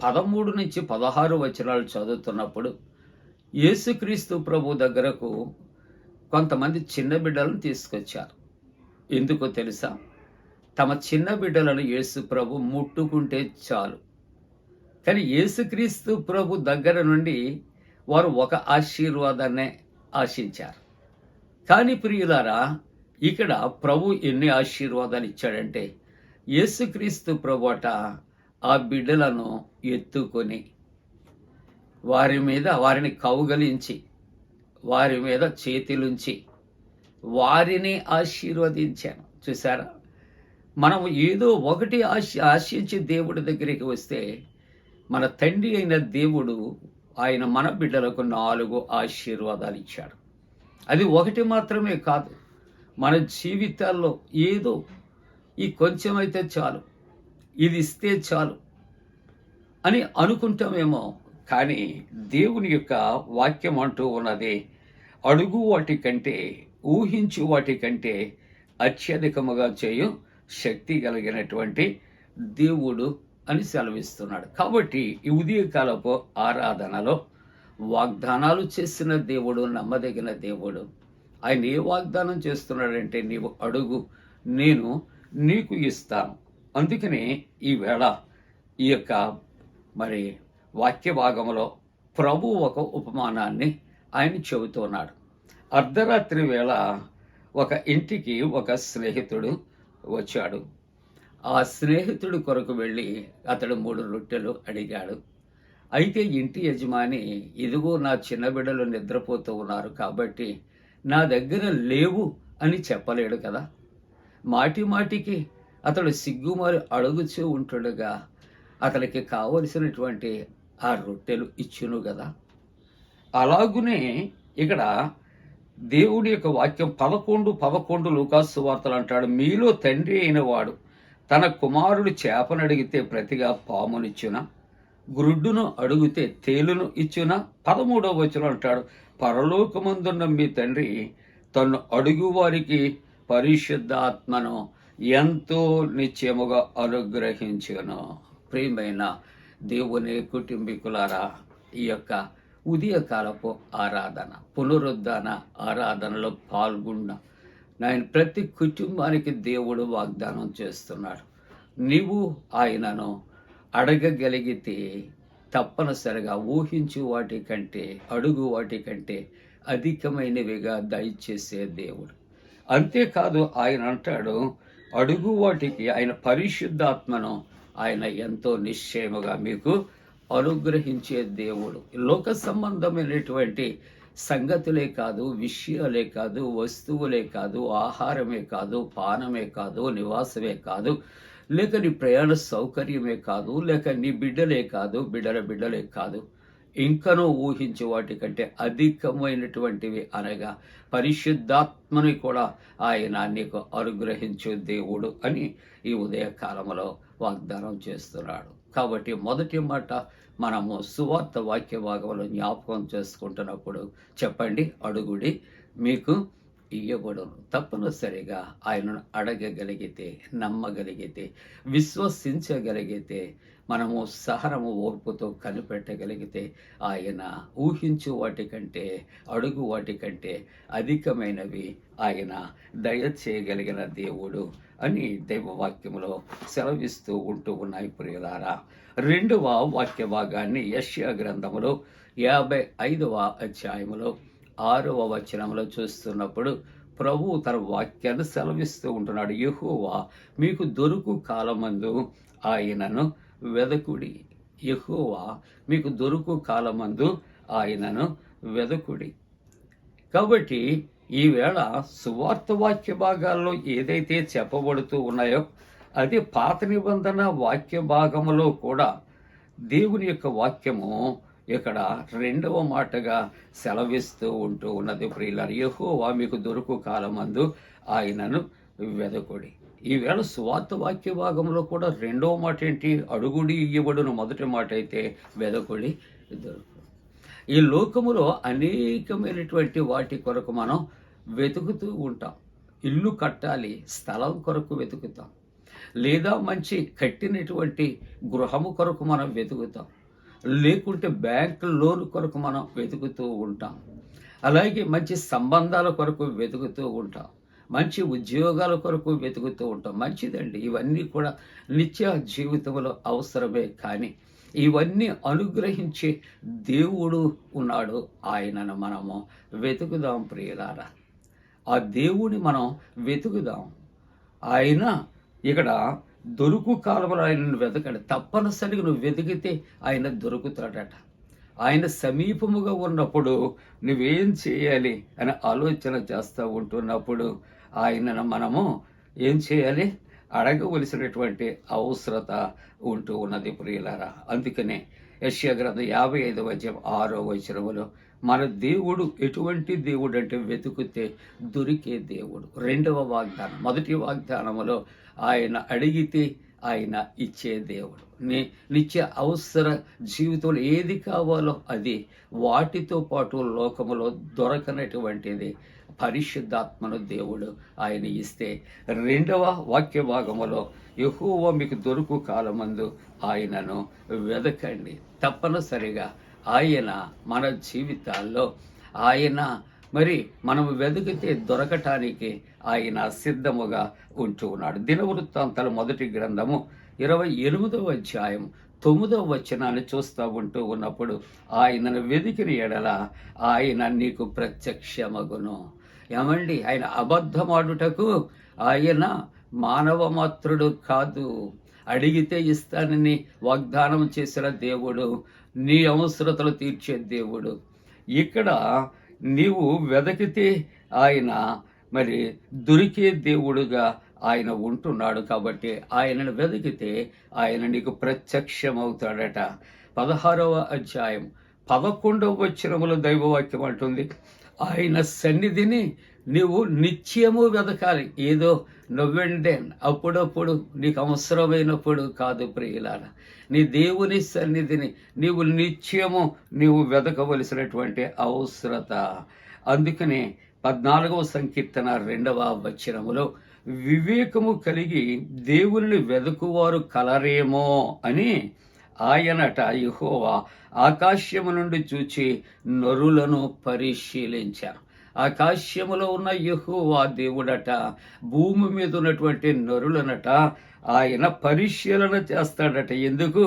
13 నుంచి 16 వచనాలు చదువుతున్నప్పుడు యేసుక్రీస్తు ప్రభు దగ్గరకు కొంతమంది చిన్న బిడ్డలను తీసుకొచ్చారు. ఎందుకో తెలుసా? తమ చిన్న బిడ్డలను యేసు ప్రభు ముట్టుకుంటే చాలు. కానీ యేసుక్రీస్తు ప్రభు దగ్గర నుండి వారు ఒక ఆశీర్వాదాన్నే ఆశించారు. కానీ ప్రియులారా, ఇక్కడ ప్రభు ఎన్ని ఆశీర్వాదాలు ఇచ్చాడంటే యేసుక్రీస్తు ప్రభు అట ఆ బిడ్డలను ఎత్తుకొని వారిని కౌగలించి వారి మీద చేతులుంచి వారిని ఆశీర్వదించాను. చూసారా? మనం ఏదో ఒకటి ఆశించి దేవుడి దగ్గరికి వస్తే మన తండ్రి అయిన దేవుడు ఆయన మన బిడ్డలకు 4 ఆశీర్వాదాలు ఇచ్చాడు. అది ఒకటి మాత్రమే కాదు, మన జీవితాల్లో ఏదో ఈ కొంచెమైతే చాలు, ఇది ఇస్తే చాలు అని అనుకుంటామేమో. కానీ దేవుని యొక్క వాక్యం అంటూ ఉన్నది అడుగు వాటి కంటే ఊహించు వాటి కంటే అత్యధికముగా చేయు శక్తి కలిగినటువంటి దేవుడు అని సెలవిస్తున్నాడు. కాబట్టి ఈ ఉదయకాలపు ఆరాధనలో వాగ్దానాలు చేసిన దేవుడు నమ్మదగిన దేవుడు. ఆయన ఏ వాగ్దానం చేస్తున్నాడంటే నీవు అడుగు, నేను నీకు ఇస్తాను. అందుకనే ఈవేళ ఈ యొక్క వాక్య భాగంలో ప్రభు ఒక ఉపమానాన్ని ఆయన చెబుతున్నాడు. అర్ధరాత్రి వేళ ఒక ఇంటికి ఒక స్నేహితుడు వచ్చాడు. ఆ స్నేహితుడి కొరకు వెళ్ళి అతడు 3 రొట్టెలు అడిగాడు. అయితే ఇంటి యజమాని ఇదిగో నా చిన్న బిడ్డలు నిద్రపోతూ ఉన్నారు కాబట్టి నా దగ్గర లేవు అని చెప్పలేడు కదా. మాటి మాటికి అతడు సిగ్గుమారి అడుగుచూ ఉంటుండగా అతనికి కావలసినటువంటి ఆ రొట్టెలు ఇచ్చును కదా. అలాగునే ఇక్కడ దేవుడి యొక్క వాక్యం 11:11 లూకాసు వార్తలు అంటాడు మీలో తండ్రి అయిన వాడు తన కుమారుడు చేపను అడిగితే ప్రతిగా పామునిచ్చునా, గ్రుడ్డును అడిగితే తేలును ఇచ్చునా. 13వ వచనం అంటాడు పరలోకమందున్న మీ తండ్రి తను అడుగు వారికి పరిశుద్ధాత్మను ఎంతో నిశ్చయముగా అనుగ్రహించును. ప్రియమైన దేవుని కుటుంబీకులారా, ఈ యొక్క ఉదయకాలపు ఆరాధన పునరుద్ధాన ఆరాధనలో పాల్గొన్న నేను ప్రతి కుటుంబానికి దేవుడు వాగ్దానం చేస్తున్నాడు. నీవు ఆయనను అడగగలిగితే తప్పనిసరిగా ఊహించు వాటి కంటే అడుగు వాటి కంటే అధికమైనవిగా దయచేసే దేవుడు. అంతేకాదు ఆయన అంటాడు, అడుగు వాటికి ఆయన పరిశుద్ధాత్మను ఆయన ఎంతో నిశ్చయముగా మీకు అనుగ్రహించే దేవుడు. లోక సంబంధమైనటువంటి సంగతులే కాదు, విషయాలే కాదు, వస్తువులే కాదు, ఆహారమే కాదు, పానమే కాదు, నివాసమే కాదు, లేక నీ ప్రయాణ సౌకర్యమే కాదు, లేక నీ బిడ్డలే కాదు, బిడ్డలే కాదు, ఇంకనూ ఊహించే వాటి కంటే అధికమైనటువంటివి అనగా పరిశుద్ధాత్మని కూడా ఆయన నీకు అనుగ్రహించే దేవుడు అని ఈ ఉదయకాలంలో వాగ్దానం చేస్తున్నాడు. కాబట్టి మొదటి మాట మనము సువార్త వాక్య భాగంలో జ్ఞాపకం చేసుకుంటున్నప్పుడు చెప్పండి, అడుగుడి మీకు ఇయ్యబడును. తప్పనిసరిగా ఆయనను అడగగలిగితే, నమ్మగలిగితే, విశ్వసించగలిగితే, మనము సహనము ఓర్పుతో కనిపెట్టగలిగితే ఆయన ఊహించు వాటికంటే, అడుగు వాటికంటే అధికమైనవి ఆయన దయచేయగలిగిన దేవుడు అని దైవవాక్యములో సెలవిస్తూ ఉంటూ ఉన్నాయి ప్రియులారా. రెండవ వాక్య భాగాన్ని యెషయా గ్రంథములో 55వ అధ్యాయములో 6వ వచనంలో చూస్తున్నప్పుడు ప్రభువు తన వాక్యాన్ని సెలవిస్తూ ఉంటున్నాడు. యెహోవా మీకు దొరుకు కాలమందు ఆయనను వెదకుడి. యెహోవా మీకు దొరుకు కాలమందు ఆయనను వెదకుడి. కాబట్టి ఈవేళ సువార్త వాక్య భాగాల్లో ఏదైతే చెప్పబడుతూ ఉన్నాయో అది పాత నిబంధన వాక్య భాగములో కూడా దేవుని యొక్క వాక్యము ఇక్కడ రెండవ మాటగా సెలవిస్తూ ఉంటూ ఉన్నది ప్రియులారా. యెహోవా మీకు దొరుకు కాలమందు ఆయనను వెదకుడి. ఈవేళ సువార్త వాక్య భాగంలో కూడా రెండవ మాట ఏంటి? అడుగుడి ఇయ్యబడును. మొదటి మాట అయితే వెదకుడి దొరుకు. ఈ లోకములో అనేకమైనటువంటి వాటి కొరకు మనం వెతుకుతూ ఉంటాం. ఇల్లు కట్టాలి, స్థలం కొరకు వెతుకుతాం, లేదా మంచి కట్టినటువంటి గృహము కొరకు మనం వెతుకుతాం, లేకుంటే బ్యాంక్ లోన్ కొరకు మనం వెతుకుతూ ఉంటాం, అలాగే మంచి సంబంధాల కొరకు వెతుకుతూ ఉంటాం, మంచి ఉద్యోగాల కొరకు వెతుకుతూ ఉంటాం. మంచిదండి, ఇవన్నీ కూడా నిత్య జీవితంలో అవసరమే. కానీ ఇవన్నీ అనుగ్రహించే దేవుడు ఉన్నాడు, ఆయనను మనము వెతుకుదాం ప్రియులారా. ఆ దేవుని మనం వెతుకుదాం. ఆయన ఇక్కడ దొరుకు కాలంలో ఆయనను వెతకండి. తప్పనిసరిగా నువ్వు వెతికితే ఆయన దొరుకుతాడట. ఆయన సమీపముగా ఉన్నప్పుడు నువ్వేం చేయాలి అని ఆలోచన చేస్తూ ఉంటున్నప్పుడు ఆయనను మనము ఏం చేయాలి? అడగవలసినటువంటి అవసరత ఉంటూ ఉన్నది ప్రియులారా. అందుకనే యెషయా గ్రంథం 55వ అధ్యాయం 6వ వచనములో మన దేవుడు ఎటువంటి దేవుడు అంటే వెతుకుతే దొరికే దేవుడు. రెండవ వాగ్దానం. మొదటి వాగ్దానములో ఆయన అడిగితే ఆయన ఇచ్చే దేవుడు. నిత్య అవసర జీవితంలో ఏది కావాలో అది, వాటితో పాటు లోకములో దొరకనటువంటిది పరిశుద్ధాత్మను దేవుడు ఆయన ఇస్తే, రెండవ వాక్య భాగములో యెహోవా మీకు దొరుకు కాలమందు ఆయనను వెదకండి. తప్పనిసరిగా ఆయన మన జీవితాల్లో ఆయన మరి మనం వెతికితే దొరకటానికి ఆయన సిద్ధముగా ఉంటూ ఉన్నాడు. దినవృత్తాంతాల మొదటి గ్రంథము 28వ అధ్యాయం 9వ వచనాన్ని చూస్తూ ఉంటూ ఉన్నప్పుడు ఆయనను వెతికిన ఎడల ఆయన నీకు ప్రత్యక్షమగును. ఏమండి, ఆయన అబద్ధమాడుటకు ఆయన మానవ మాత్రుడు కాదు. అడిగితే ఇస్తానని వాగ్దానం చేసిన దేవుడు, నీ అవసరతలు తీర్చే దేవుడు. ఇక్కడ నీవు వెతికితే ఆయన మరి దొరికే దేవుడుగా ఆయన ఉంటున్నాడు. కాబట్టి ఆయనను వెతికితే ఆయన నీకు ప్రత్యక్షమవుతాడట. 16వ అధ్యాయం 11వ వచనములో దైవవాక్యం అంటుంది, ఆయన సన్నిధిని నీవు నిత్యము వెతకాలి. ఏదో నువ్వెండే అప్పుడప్పుడు నీకు అవసరమైనప్పుడు కాదు ప్రియులారా. నీ దేవుని సన్నిధిని నీవు నిత్యము నీవు వెతకవలసినటువంటి అవసరత. అందుకనే 14వ సంకీర్తన 2వ వచనములో వివేకము కలిగి దేవుని వెతుకువారు కలరేమో అని ఆయనట యెహోవా ఆకాశము నుండి చూచి నరులను పరిశీలించారు. ఆకాశములో ఉన్న యెహోవా దేవుడట భూమి మీద ఉన్నటువంటి నరులనట ఆయన పరిశీలన చేస్తాడట. ఎందుకు?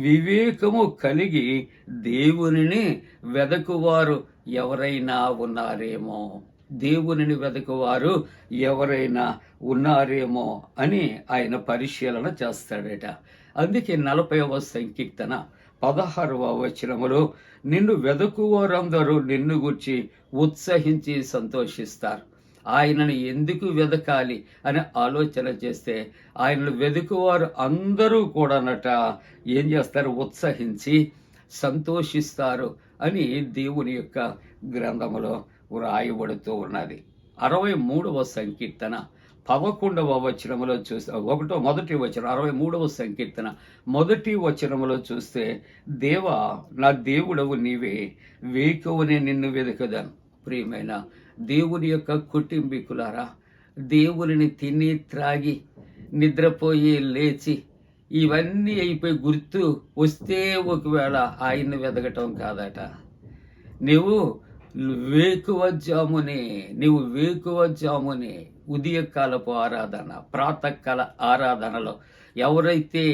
వివేకము కలిగి దేవునిని వెదకువారు ఎవరైనా ఉన్నారేమో. దేవునిని వెదకువారు ఎవరైనా ఉన్నారేమో అని ఆయన పరిశీలన చేస్తాడట. అందుకే 40వ సంకీర్తన 16వ వచనములో నిన్ను వెదకువారందరూ నిన్ను గురించి ఉత్సహించి సంతోషిస్తారు. ఆయనను ఎందుకు వెదకాలి అని ఆలోచన చేస్తే ఆయనను వెదుకువారు అందరూ కూడానట ఏం చేస్తారు? ఉత్సహించి సంతోషిస్తారు అని దేవుని యొక్క గ్రంథములో వ్రాయబడుతూ ఉన్నది. 63వ సంకీర్తన 11వ వచనములో చూస్తే మొదటి వచనం 63వ సంకీర్తన మొదటి వచనములో చూస్తే దేవా నా దేవుడవు నీవే, వేకువనే నిన్ను వెదకదను. ప్రియమైన దేవుని యొక్క కుటుంబీకులారా, దేవుని తిని త్రాగి నిద్రపోయి లేచి ఇవన్నీ అయిపోయి గుర్తు వస్తే ఒకవేళ ఆయన్ని వెదకటం కాదట. నీవు వేకువజామునే ఉదయకాలపు ఆరాధన, ప్రాతకాల ఆరాధనలో ఎవరైతే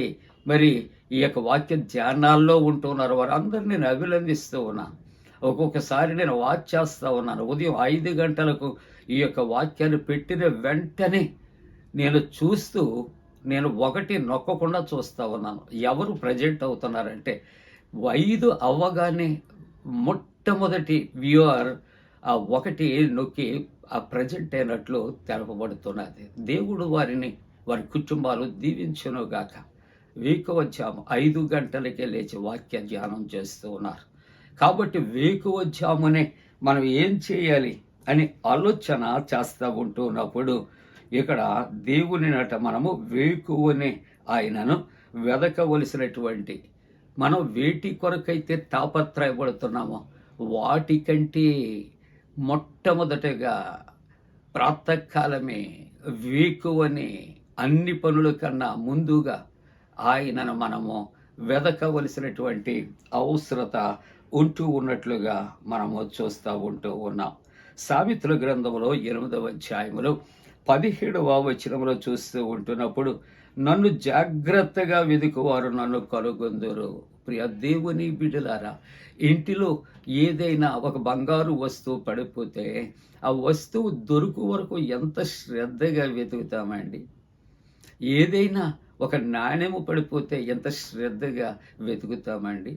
మరి ఈ యొక్క వాక్య ధ్యానాల్లో ఉంటున్నారో వారందరూ నేను అభినందిస్తూ ఉన్నాను. ఒక్కొక్కసారి నేను వాచ్ చేస్తూ ఉన్నాను. ఉదయం 5 గంటలకు ఈ యొక్క వాక్యాన్ని పెట్టిన వెంటనే నేను చూస్తూ నేను ఒకటి నొక్కకుండా చూస్తూ ఉన్నాను. ఎవరు ప్రజెంట్ అవుతున్నారంటే 5 అవ్వగానే మొట్టమొదటి వ్యూవర్ ఆ ఒకటి నొక్కి ఆ ప్రజెంట్ అయినట్లు తెలపబడుతున్నది. దేవుడు వారి కుటుంబాలు దీవించునుగాక. వేకువజాము 5 గంటలకే లేచి వాక్య ధ్యానం చేస్తూ ఉన్నారు. కాబట్టి వేకువజామునే మనం ఏం చేయాలి అని ఆలోచన చేస్తూ ఉంటున్నప్పుడు ఇక్కడ దేవుని నట మనము వేకువనే ఆయనను వెదకవలసినటువంటి మనం వేటి కొరకైతే తాపత్రయపడుతున్నామో వాటికంటే మొట్టమొదటగా ప్రాతకాలమే వేకువనే అన్ని పనుల కన్నా ముందుగా ఆయనను మనము వెదకవలసినటువంటి అవసరత ఉంటూ ఉన్నట్లుగా మనము చూస్తూ ఉంటూ ఉన్నాం. సామెతల గ్రంథంలో 8వ అధ్యాయములో 17వ వచనములో చూస్తూ ఉంటున్నప్పుడు నన్ను జాగ్రత్తగా వెదుకువారు నన్ను కనుగొందురు. ప్రియ దేవుని బిడ్డలారా, ఇంటిలో ఏదైనా ఒక బంగారు వస్తువు పడిపోతే ఆ వస్తువు దొరుకు వరకు ఎంత శ్రద్ధగా వెతుకుతామండి. ఏదైనా ఒక నాణ్యము పడిపోతే ఎంత శ్రద్ధగా వెతుకుతామండి.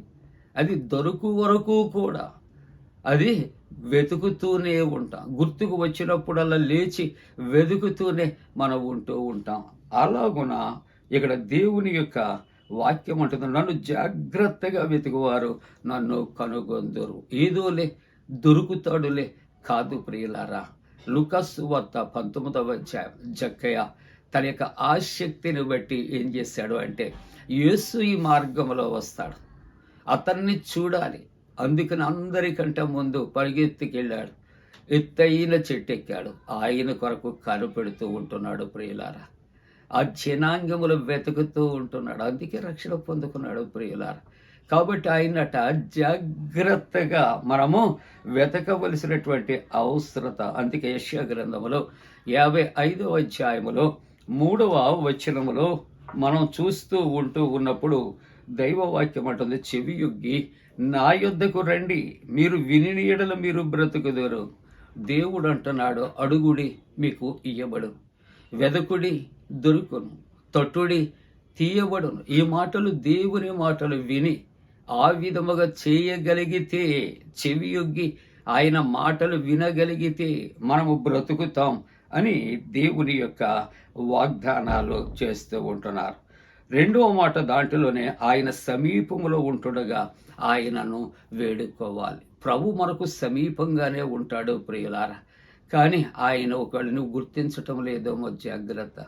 అది దొరుకు వరకు కూడా అది వెతుకుతూనే ఉంటాం. గుర్తుకు వచ్చినప్పుడల్లా లేచి వెతుకుతూనే మనం ఉంటూ ఉంటాం. అలాగున ఇక్కడ దేవుని యొక్క వాక్యం అంటుంది, నన్ను జాగ్రత్తగా వెతుకువారు నన్ను కనుగొందురు. ఏదోలే దొరుకుతాడులే కాదు ప్రియులారా. లూకాసు వార్త 19వ అధ్యాయం జక్కయ్య తన యొక్క ఆసక్తిని బట్టి ఏం చేశాడు అంటే యేసు ఈ మార్గంలో వస్తాడు, అతన్ని చూడాలి. అందుకని అందరికంటే ముందు పరిగెత్తుకెళ్ళాడు, ఎత్తైన చెట్టెక్కాడు, ఆయన కొరకు కనిపెడుతూ ఉంటున్నాడు ప్రియులారా. ఆ జనాంగములు వెతుకుతూ ఉంటున్నాడు, అందుకే రక్షణ పొందుకున్నాడు ప్రియులారా. కాబట్టి ఆయనట జాగ్రత్తగా మనము వెతకవలసినటువంటి అవసరత. అందుకే యెషయా గ్రంథములో 55వ అధ్యాయములో 3వ వచనములో మనం చూస్తూ ఉంటూ ఉన్నప్పుడు దైవవాక్యం అంటుంది, చెవియొగ్గి నా యొద్దకు రండి, మీరు విని ఎడల మీరు బ్రతుకుదురు. దేవుడు అంటున్నాడు, అడుగుడి మీకు ఇయ్యబడు, వెదకుడి దొరుకును, తట్టుడి తీయబడును. ఈ మాటలు దేవుని మాటలు విని ఆ విధముగా చేయగలిగితే, చెవియొగ్గి ఆయన మాటలు వినగలిగితే మనము బ్రతుకుతాం అని దేవుని యొక్క వాగ్దానాలు చేస్తూ ఉంటున్నారు. 2వ మాట దాంట్లోనే ఆయన సమీపంలో ఉంటుండగా ఆయనను వేడుకోవాలి. ప్రభు మనకు సమీపంగానే ఉంటాడు ప్రియులారా. కానీ ఆయన ఒకవేళ నువ్వు గుర్తించటం లేదేమో జాగ్రత్త.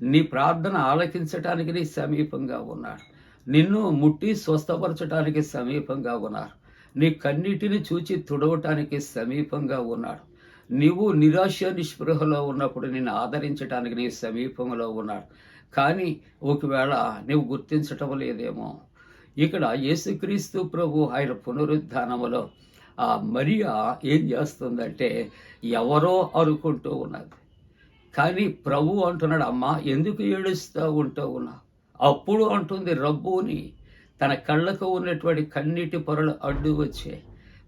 నీ ప్రార్థన ఆలకించటానికి నీ సమీపంగా ఉన్నాడు, నిన్ను ముట్టి స్వస్థపరచడానికి సమీపంగా ఉన్నారు, నీ కన్నీటిని చూచి తుడవటానికి సమీపంగా ఉన్నాడు, నీవు నిరాశ నిస్పృహలో ఉన్నప్పుడు నిన్ను ఆదరించడానికి నీ సమీపంలో ఉన్నాడు. కానీ ఒకవేళ నువ్వు గుర్తించటం లేదేమో. ఇక్కడ యేసుక్రీస్తు ప్రభు ఆయన పునరుద్ధానములో ఆ మరియా ఏం చేస్తుందంటే ఎవరో అనుకుంటూ ఉన్నది. కానీ ప్రభు అంటున్నాడు, అమ్మా ఎందుకు ఏడుస్తూ ఉంటూ ఉన్నా? అప్పుడు అంటుంది, రబ్బూని, తన కళ్ళకు ఉన్నటువంటి కన్నీటి పొరలు అడ్డు వచ్చే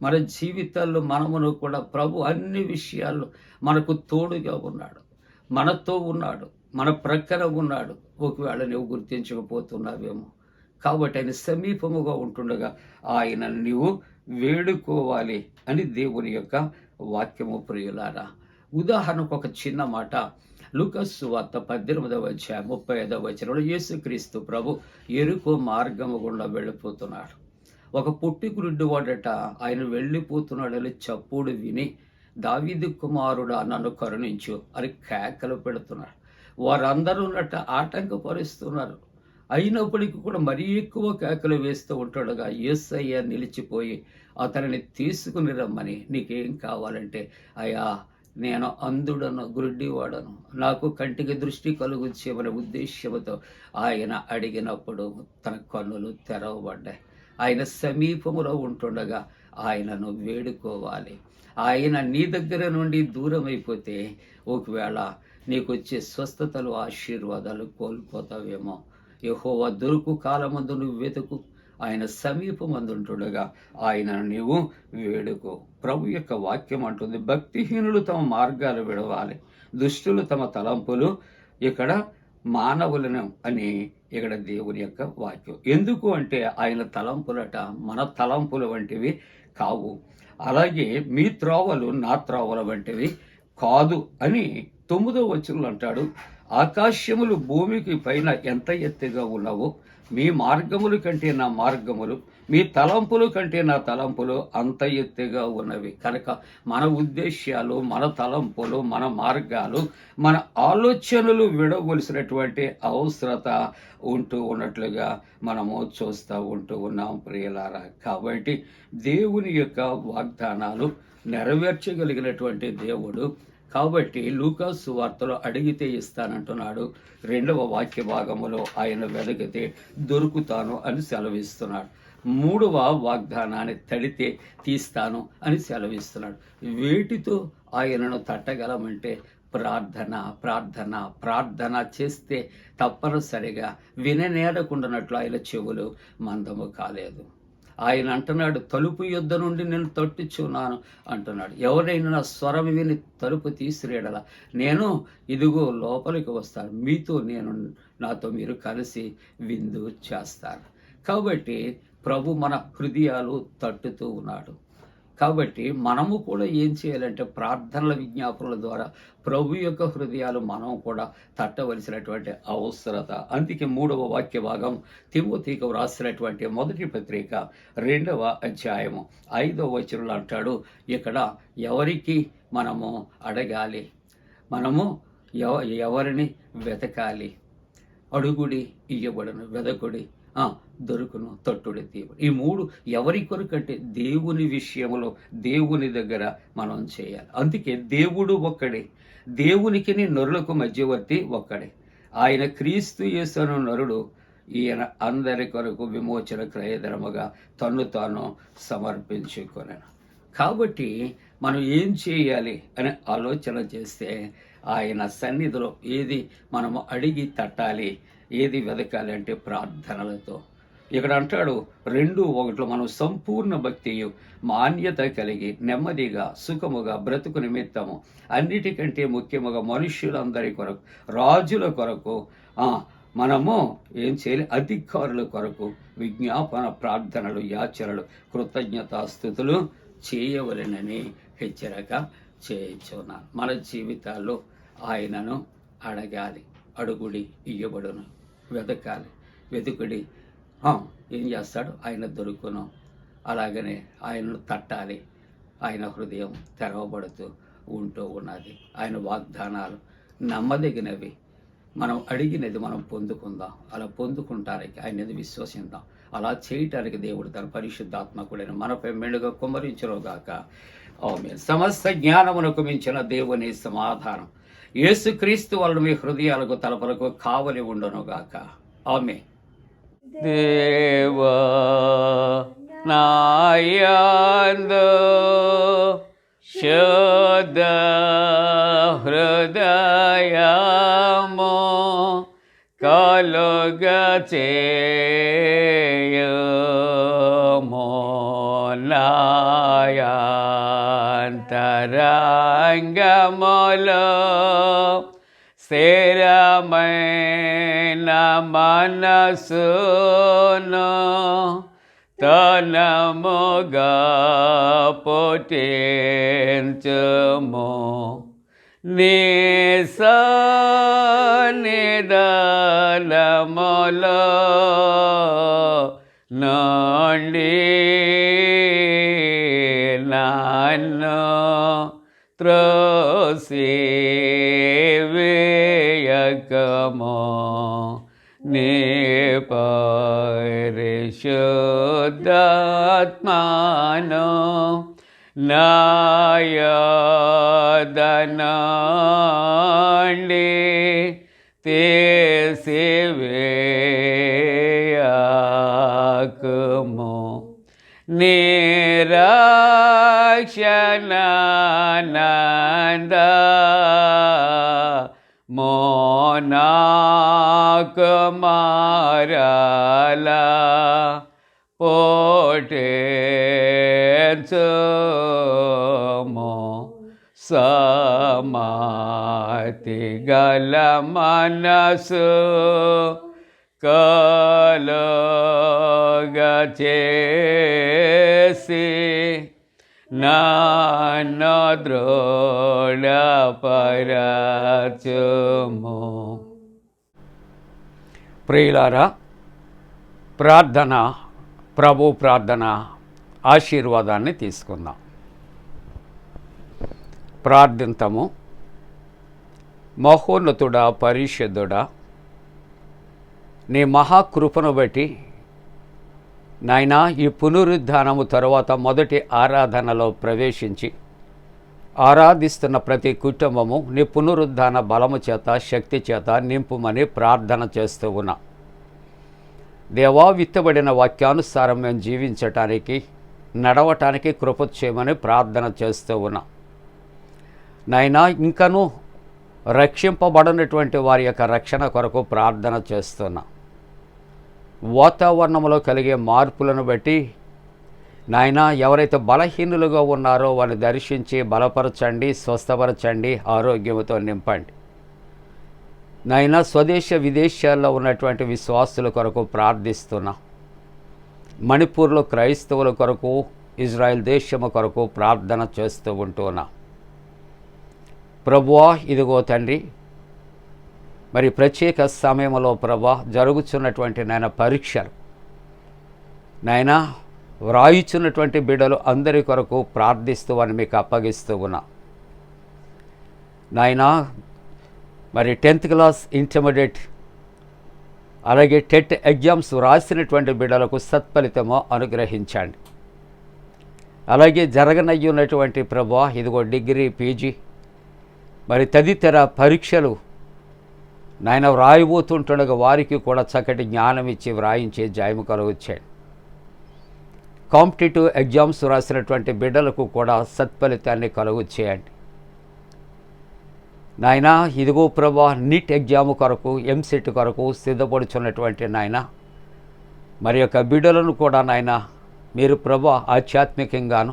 మన జీవితాల్లో మనమును కూడా ప్రభు అన్ని విషయాల్లో మనకు తోడుగా ఉన్నాడు, మనతో ఉన్నాడు, మన ప్రక్కన ఉన్నాడు. ఒకవేళ నువ్వు గుర్తించకపోతున్నావేమో. కాబట్టి ఆయన సమీపముగా ఉంటుండగా ఆయన నీవు వేడుకోవాలి అని దేవుని యొక్క వాక్యము ప్రియులారా. ఉదాహరణకు ఒక చిన్న మాట, లూకాసు సువార్త 18వ అధ్యాయం 35వ వచనంలో యేసుక్రీస్తు ప్రభు యెరికో మార్గము గుండా వెళ్ళిపోతున్నాడు. ఒక పుట్టికురుడ్డి వాడట ఆయన వెళ్ళిపోతున్నాడని చప్పుడు విని, దావీదు కుమారుడా నన్ను కరుణించు అని కేకలు పెడుతున్నాడు. వారందరూ ఆటంకపరుస్తున్నారు. అయినప్పటికీ కూడా మరీ ఎక్కువ కేకలు వేస్తూ ఉంటాడుగా యేసయ్య నిలిచిపోయి అతనిని తీసుకుని రమ్మని, నీకేం కావాలంటే, అయ్యా నేను అంధుడను, గుడ్డివాడను, నాకు కంటికి దృష్టి కలుగుచ్చేమనే ఉద్దేశ్యంతో ఆయన అడిగినప్పుడు తన కన్నులు తెరవబడ్డాయి. ఆయన సమీపములో ఉంటుండగా ఆయనను వేడుకోవాలి. ఆయన నీ దగ్గర నుండి దూరం అయిపోతే ఒకవేళ నీకు వచ్చే స్వస్థతలు, ఆశీర్వాదాలు కోల్పోతావేమో. యెహోవా దొరుకు కాలమందు నువ్వు వెతుకు, ఆయన సమీపమందుంటుండగా ఆయనను నీవు వేడుకో. ప్రభు యొక్క వాక్యం అంటుంది, భక్తిహీనులు తమ మార్గాలు విడవాలి, దుష్టులు తమ తలంపులు ఇక్కడ మానవులను అని ఇక్కడ దేవుని యొక్క వాక్యం. ఎందుకు అంటే ఆయన తలంపులట మన తలంపుల వంటివి కావు, అలాగే మీ త్రోవలు నా త్రోవల వంటివి కాదు అని 9వ వచనంలో అంటాడు. ఆకాశములు భూమికి పైన ఎంత ఎత్తుగా ఉన్నవో మీ మార్గముల కంటే నా మార్గములు, మీ తలంపుల కంటే నా తలంపులు అంత ఎత్తుగా ఉన్నవి. కనుక మన ఉద్దేశ్యాలు, మన తలంపులు, మన మార్గాలు, మన ఆలోచనలు విడవలసినటువంటి అవసరత ఉంటూ ఉన్నట్లుగా మనము ఉంటూ ఉన్నాం ప్రియులారా. కాబట్టి దేవుని యొక్క వాగ్దానాలు నెరవేర్చగలిగినటువంటి దేవుడు. కాబట్టి లూకాసు సువార్తలో అడిగితే ఇస్తానంటున్నాడు. 2వ వాక్య భాగములో ఆయన వెదకితే దొరుకుతాను అని సెలవిస్తున్నాడు. 3వ వాగ్దానాన్ని తడితే తీస్తాను అని సెలవిస్తున్నాడు. వేటితో ఆయనను తట్టగలమంటే ప్రార్థన, ప్రార్థన, ప్రార్థన చేస్తే తప్పనిసరిగా విననేరకుండానట్లు ఆయన చెవులు మందము కాలేదు. ఆయన అంటున్నాడు, తలుపు యొద్ద నుండి నేను తట్టుచున్నాను అంటున్నాడు. ఎవరైనా నా స్వరం విని తలుపు తీసిరేడలా నేను ఇదిగో లోపలికి వస్తాను, నాతో మీరు కలిసి విందు చేస్తారు. కాబట్టి ప్రభు మన హృదయాలు తట్టుతూ ఉన్నాడు. కాబట్టి మనము కూడా ఏం చేయాలంటే ప్రార్థనల విజ్ఞాపనల ద్వారా ప్రభు యొక్క హృదయాలు మనం కూడా తట్టవలసినటువంటి అవసరత. అందుకే 3వ వాక్య భాగం తిమోతికి రాసినటువంటి 1వ పత్రిక 2వ అధ్యాయము 5వ వచనంలో అంటాడు, ఇక్కడ ఎవరికి మనము అడగాలి, మనము ఎవరిని వెతకాలి, అడుగుడి ఇయ్యబడును, వెదకుడి దొరుకును, తట్టుడి తీయబడు. ఈ 3 ఎవరి కొరకంటే దేవుని విషయంలో దేవుని దగ్గర మనం చేయాలి. అందుకే దేవుడు ఒక్కడే, దేవునికి నరులకు మధ్యవర్తి ఒక్కడే. ఆయన క్రీస్తు యేసు నరుడు, ఈయన అందరి కొరకు విమోచన క్రయధనముగా తన్ను తాను సమర్పించుకొనెను. కాబట్టి మనం ఏం చేయాలి అని ఆలోచన చేస్తే ఆయన సన్నిధిలో ఏది మనము అడిగి తట్టాలి, ఏది వెదకాలి అంటే ప్రార్థనలతో. ఇక్కడ అంటాడు 2:1 మనం సంపూర్ణ భక్తియు మాన్యత కలిగి నెమ్మదిగా సుఖముగా బ్రతుకు నిమిత్తము అన్నిటికంటే ముఖ్యముగా మనుష్యులందరి కొరకు, రాజుల కొరకు, మనము ఏం చేయాలి, అధికారుల కొరకు విజ్ఞాపన ప్రార్థనలు, యాచనలు, కృతజ్ఞతాస్తుతులు చేయవలెనని హెచ్చరిక చేయించున్నాను. మన జీవితాల్లో ఆయనను అడగాలి. అడుగుడి ఇయ్యబడును, వెతకాలి, వెతుకుడి ఏం చేస్తాడు, ఆయన దొరుకును. అలాగనే ఆయనను తట్టాలి, ఆయన హృదయం తెరవబడుతూ ఉంటూ ఉన్నది. ఆయన వాగ్దానాలు నమ్మదగినవి. మనం అడిగినది మనం పొందుకుందాం. అలా పొందుకుంటానికి ఆయనది విశ్వసిద్దాం. అలా చేయటానికి దేవుడు తన పరిశుద్ధాత్మకుడైన మనపై మెండుగా కుమ్మరించుగాక. ఆమేన్. సమస్త జ్ఞానమునకు మించిన దేవుని సమాధానం యేసుక్రీస్తు వలన మీ హృదయాలకు తలపలకు కావలి ఉండునుగాక. ఆమేన్. దేవా నాయందు శుద్ధ హృదయము కలుగా చేయము నాయాంతరంగములో స్థిరమైన మనసును తనముగా పుట్టించుము నీ సన్నిధానములో నుండి నన్ను త్రోసివేయకము నీ పరిశుద్ధాత్మను నాయదనండి తీసివేయకము నిరక్షణానంద మోనాకుమారలా పోటెంచుము సమాతి గల మనసు కలుగా చేసి నన్ను దృఢపరచుము. ప్రియులారా, ప్రార్థన, ప్రభు ప్రార్థన ఆశీర్వాదాన్ని తీసుకుందాం. ప్రార్థింతము. మహోన్నతుడా, పరిశుద్ధుడా, నీ మహాకృపను బట్టి నాయనా ఈ పునరుద్ధానము తరువాత మొదటి ఆరాధనలో ప్రవేశించి ఆరాధిస్తున్న ప్రతి కుటుంబము నీ పునరుద్ధాన బలము చేత, శక్తి చేత నింపుమని ప్రార్థన చేస్తూ ఉన్నా. దేవా, విత్తబడిన వాక్యానుసారం మేము జీవించటానికి, నడవటానికి కృప చేయమని ప్రార్థన చేస్తూ ఉన్నా. నాయనా, ఇంకనూ రక్షింపబడినటువంటి వారి యొక్క రక్షణ కొరకు ప్రార్థన చేస్తున్నా. వాతావరణంలో కలిగే మార్పులను బట్టి నాయనా, ఎవరైతే బలహీనులుగా ఉన్నారో వారిని దర్శించి బలపరచండి, స్వస్థపరచండి, ఆరోగ్యంతో నింపండి. నాయనా, స్వదేశ విదేశాల్లో ఉన్నటువంటి విశ్వాసుల కొరకు ప్రార్థిస్తున్నా. మణిపూర్లో క్రైస్తవుల కొరకు, ఇజ్రాయెల్ దేశము కొరకు ప్రార్థన చేస్తూ ఉంటున్నా. ప్రభువా, ఇదిగో తండ్రి, మరి ప్రత్యేక సమయంలో ప్రభా జరుగుతున్నటువంటి నాయన పరీక్షలు, నాయన వ్రాయిచున్నటువంటి బిడ్డలు అందరి కొరకు ప్రార్థిస్తూ అని మీకు అప్పగిస్తూ ఉన్నా. నాయన, మరి 10th క్లాస్ ఇంటర్మీడియట్ అలాగే టెట్ ఎగ్జామ్స్ రాసినటువంటి బిడ్డలకు సత్ఫలితము అనుగ్రహించండి. అలాగే జరగనయ్యున్నటువంటి ప్రభా ఇదిగో డిగ్రీ, పీజీ మరి తదితర పరీక్షలు నాయన వ్రాయబోతుంటుండగా వారికి కూడా చక్కటి జ్ఞానం ఇచ్చి వ్రాయించే జయము కలుగొచ్చాడు. కాంపిటేటివ్ ఎగ్జామ్స్ రాసినటువంటి బిడ్డలకు కూడా సత్ఫలితాన్ని కలుగొచ్చేయండి. నాయన ఇదిగో ప్రభా నీట్ ఎగ్జామ్ కొరకు, ఎంసెట్ కొరకు సిద్ధపడుచున్నటువంటి నాయన మరి యొక్క బిడ్డలను కూడా నాయన మీరు ప్రభా ఆధ్యాత్మికంగాను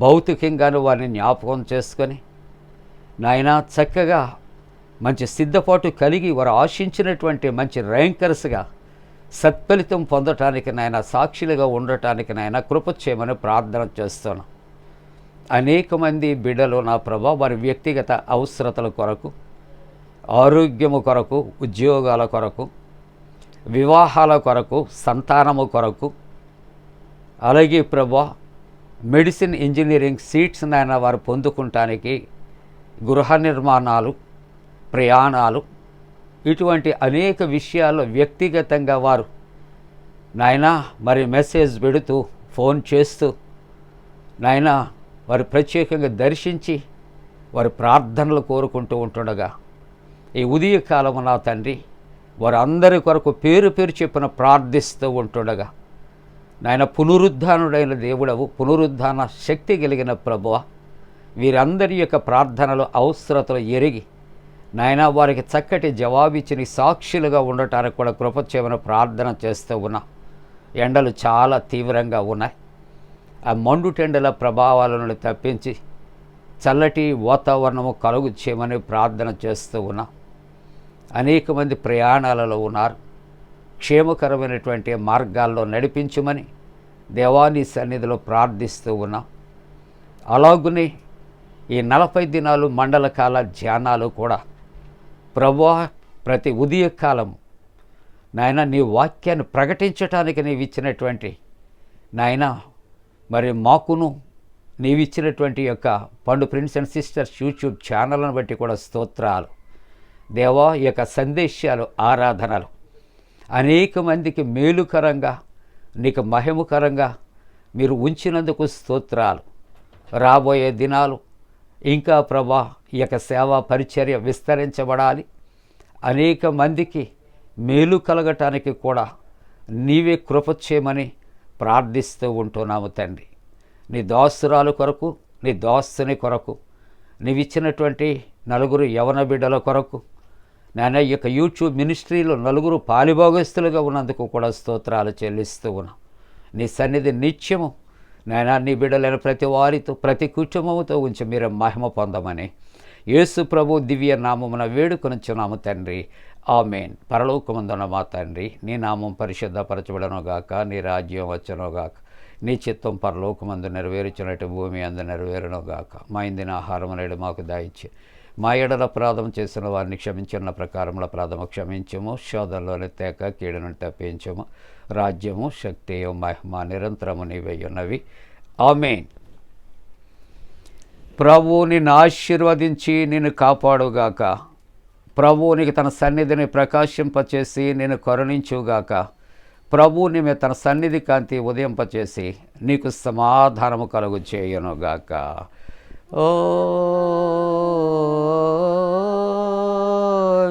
భౌతికంగాను వారిని జ్ఞాపకం చేసుకొని నాయన చక్కగా మంచి సిద్ధపాటు కలిగి వారు ఆశించినటువంటి మంచి ర్యాంకర్స్గా సత్ఫలితం పొందటానికి నాయన, సాక్షులుగా ఉండటానికి నాయన కృప చేయమని ప్రార్థన చేస్తున్నాను. అనేక మంది బిడ్డలు నా ప్రభా వారి వ్యక్తిగత అవసరతల కొరకు, ఆరోగ్యము కొరకు, ఉద్యోగాల కొరకు, వివాహాల కొరకు, సంతానము కొరకు, అలాగే ప్రభా మెడిసిన్, ఇంజనీరింగ్ సీట్స్ నాయన వారు పొందుకుంటానికి, గృహ నిర్మాణాలు, ప్రయాణాలు, ఇటువంటి అనేక విషయాల్లో వ్యక్తిగతంగా వారు నాయన మరి మెసేజ్ పెడుతూ, ఫోన్ చేస్తూ నాయన వారు ప్రత్యేకంగా దర్శించి వారి ప్రార్థనలు కోరుకుంటూ ఉంటుండగా ఈ ఉదయకాలము నా తండ్రి వారందరి కొరకు పేరు పేరు చెప్పిన ప్రార్థిస్తూ ఉంటుండగా నాయన పునరుద్ధానుడైన దేవుడవు, పునరుద్ధాన శక్తి కలిగిన ప్రభువ, వీరందరి యొక్క ప్రార్థనలు అవసరతలు ఎరిగి నాయన వారికి చక్కటి జవాబిచ్చి నీ సాక్షులుగా ఉండటానికి కూడా కృప చేయమని ప్రార్థన చేస్తూ ఉన్నా. ఎండలు చాలా తీవ్రంగా ఉన్నాయి. ఆ మండుటెండల ప్రభావాల నుండి తప్పించి చల్లటి వాతావరణము కలుగు చేయమని ప్రార్థన చేస్తూ ఉన్నా. అనేక మంది ప్రయాణాలలో ఉన్నారు. క్షేమకరమైనటువంటి మార్గాల్లో నడిపించమని దేవాని సన్నిధిలో ప్రార్థిస్తూ ఉన్నాం. అలాగునే ఈ 40 దినాలు మండలకాల ధ్యానాలు కూడా ప్రభువా ప్రతి ఉదయకాలము నాయన నీ వాక్యాన్ని ప్రకటించటానికి నీవు ఇచ్చినటువంటి నాయన మరి మాకును నీవిచ్చినటువంటి యొక్క పండు ప్రిన్స్ అండ్ సిస్టర్స్ యూట్యూబ్ ఛానల్ను బట్టి కూడా స్తోత్రాలు. దేవా ఈ యొక్క సందేశాలు ఆరాధనలు అనేక మందికి మేలుకరంగా నీకు మహిమకరంగా మీరు ఉంచినందుకు స్తోత్రాలు. రాబోయే దినాలు ఇంకా ప్రభా ఈ యొక్క సేవా పరిచర్య విస్తరించబడాలి. అనేక మందికి మేలు కలగటానికి కూడా నీవే కృప చేయమని ప్రార్థిస్తూ ఉంటున్నాము తండ్రి. నీ దాసురాలు కొరకు, నీ దాసుని కొరకు, నీవిచ్చినటువంటి 4 యవన బిడ్డల కొరకు, నాయన ఈ యొక్క యూట్యూబ్ మినిస్ట్రీలో 4 పాలిభాగస్తులుగా ఉన్నందుకు కూడా స్తోత్రాలు చెల్లిస్తూ ఉన్నాం. నీ సన్నిధి నిత్యము నాయన నీ బిడ్డలైన ప్రతి వారితో ప్రతి కుటుంబంతో ఉంచి మీరు మహిమ పొందమని యేసు ప్రభు దివ్య నామమున వేడుకొనుచున్నాము తండ్రి. ఆమేన్. పరలోకమందున్న మా తండ్రి, నీ నామం పరిశుద్ధపరచబడనుగాక, నీ రాజ్యం వచ్చనుగాక, నీ చిత్తం పరలోకమందు నెరవేర్చినట్టు భూమి అందు నెరవేరునుగాక. మా ఇందిన ఆహారం నేడు మాకు దాయిచ్చి మా ఎడల అపరాధం చేసిన వారిని క్షమించిన ప్రకారంలో అపరాధము క్షమించము, శోధనలోని తేక కీడును తప్పించము. రాజ్యము, శక్తియు, మహిమ నిరంతరము నీవై ఉన్నవి. ఆమేన్. ప్రభువు నిన్ను ఆశీర్వదించి నిన్ను కాపాడుగాక. ప్రభువు నీకు తన సన్నిధిని ప్రకాశింపచేసి నిన్ను కరుణించుగాక. ప్రభువు నీ మీద తన సన్నిధి కాంతి ఉదయింపచేసి నీకు సమాధానము కలుగు చేయునుగాక.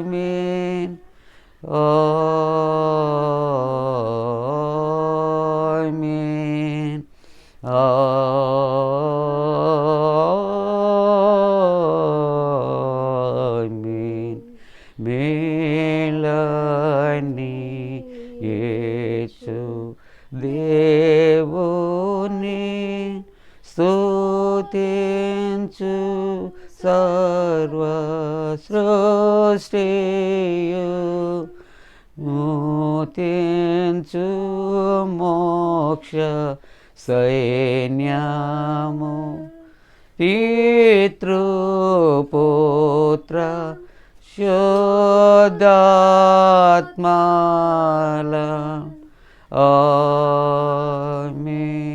ఆమేన్. ఆమేన్. ఆమేన్. మేలని యేసు దేవుని స్తుతించు సర్వ సృష్టియు నూతించు మోక్ష సైన్యము పితృపుత్ర శుద్ధాత్మల. ఆమేన్.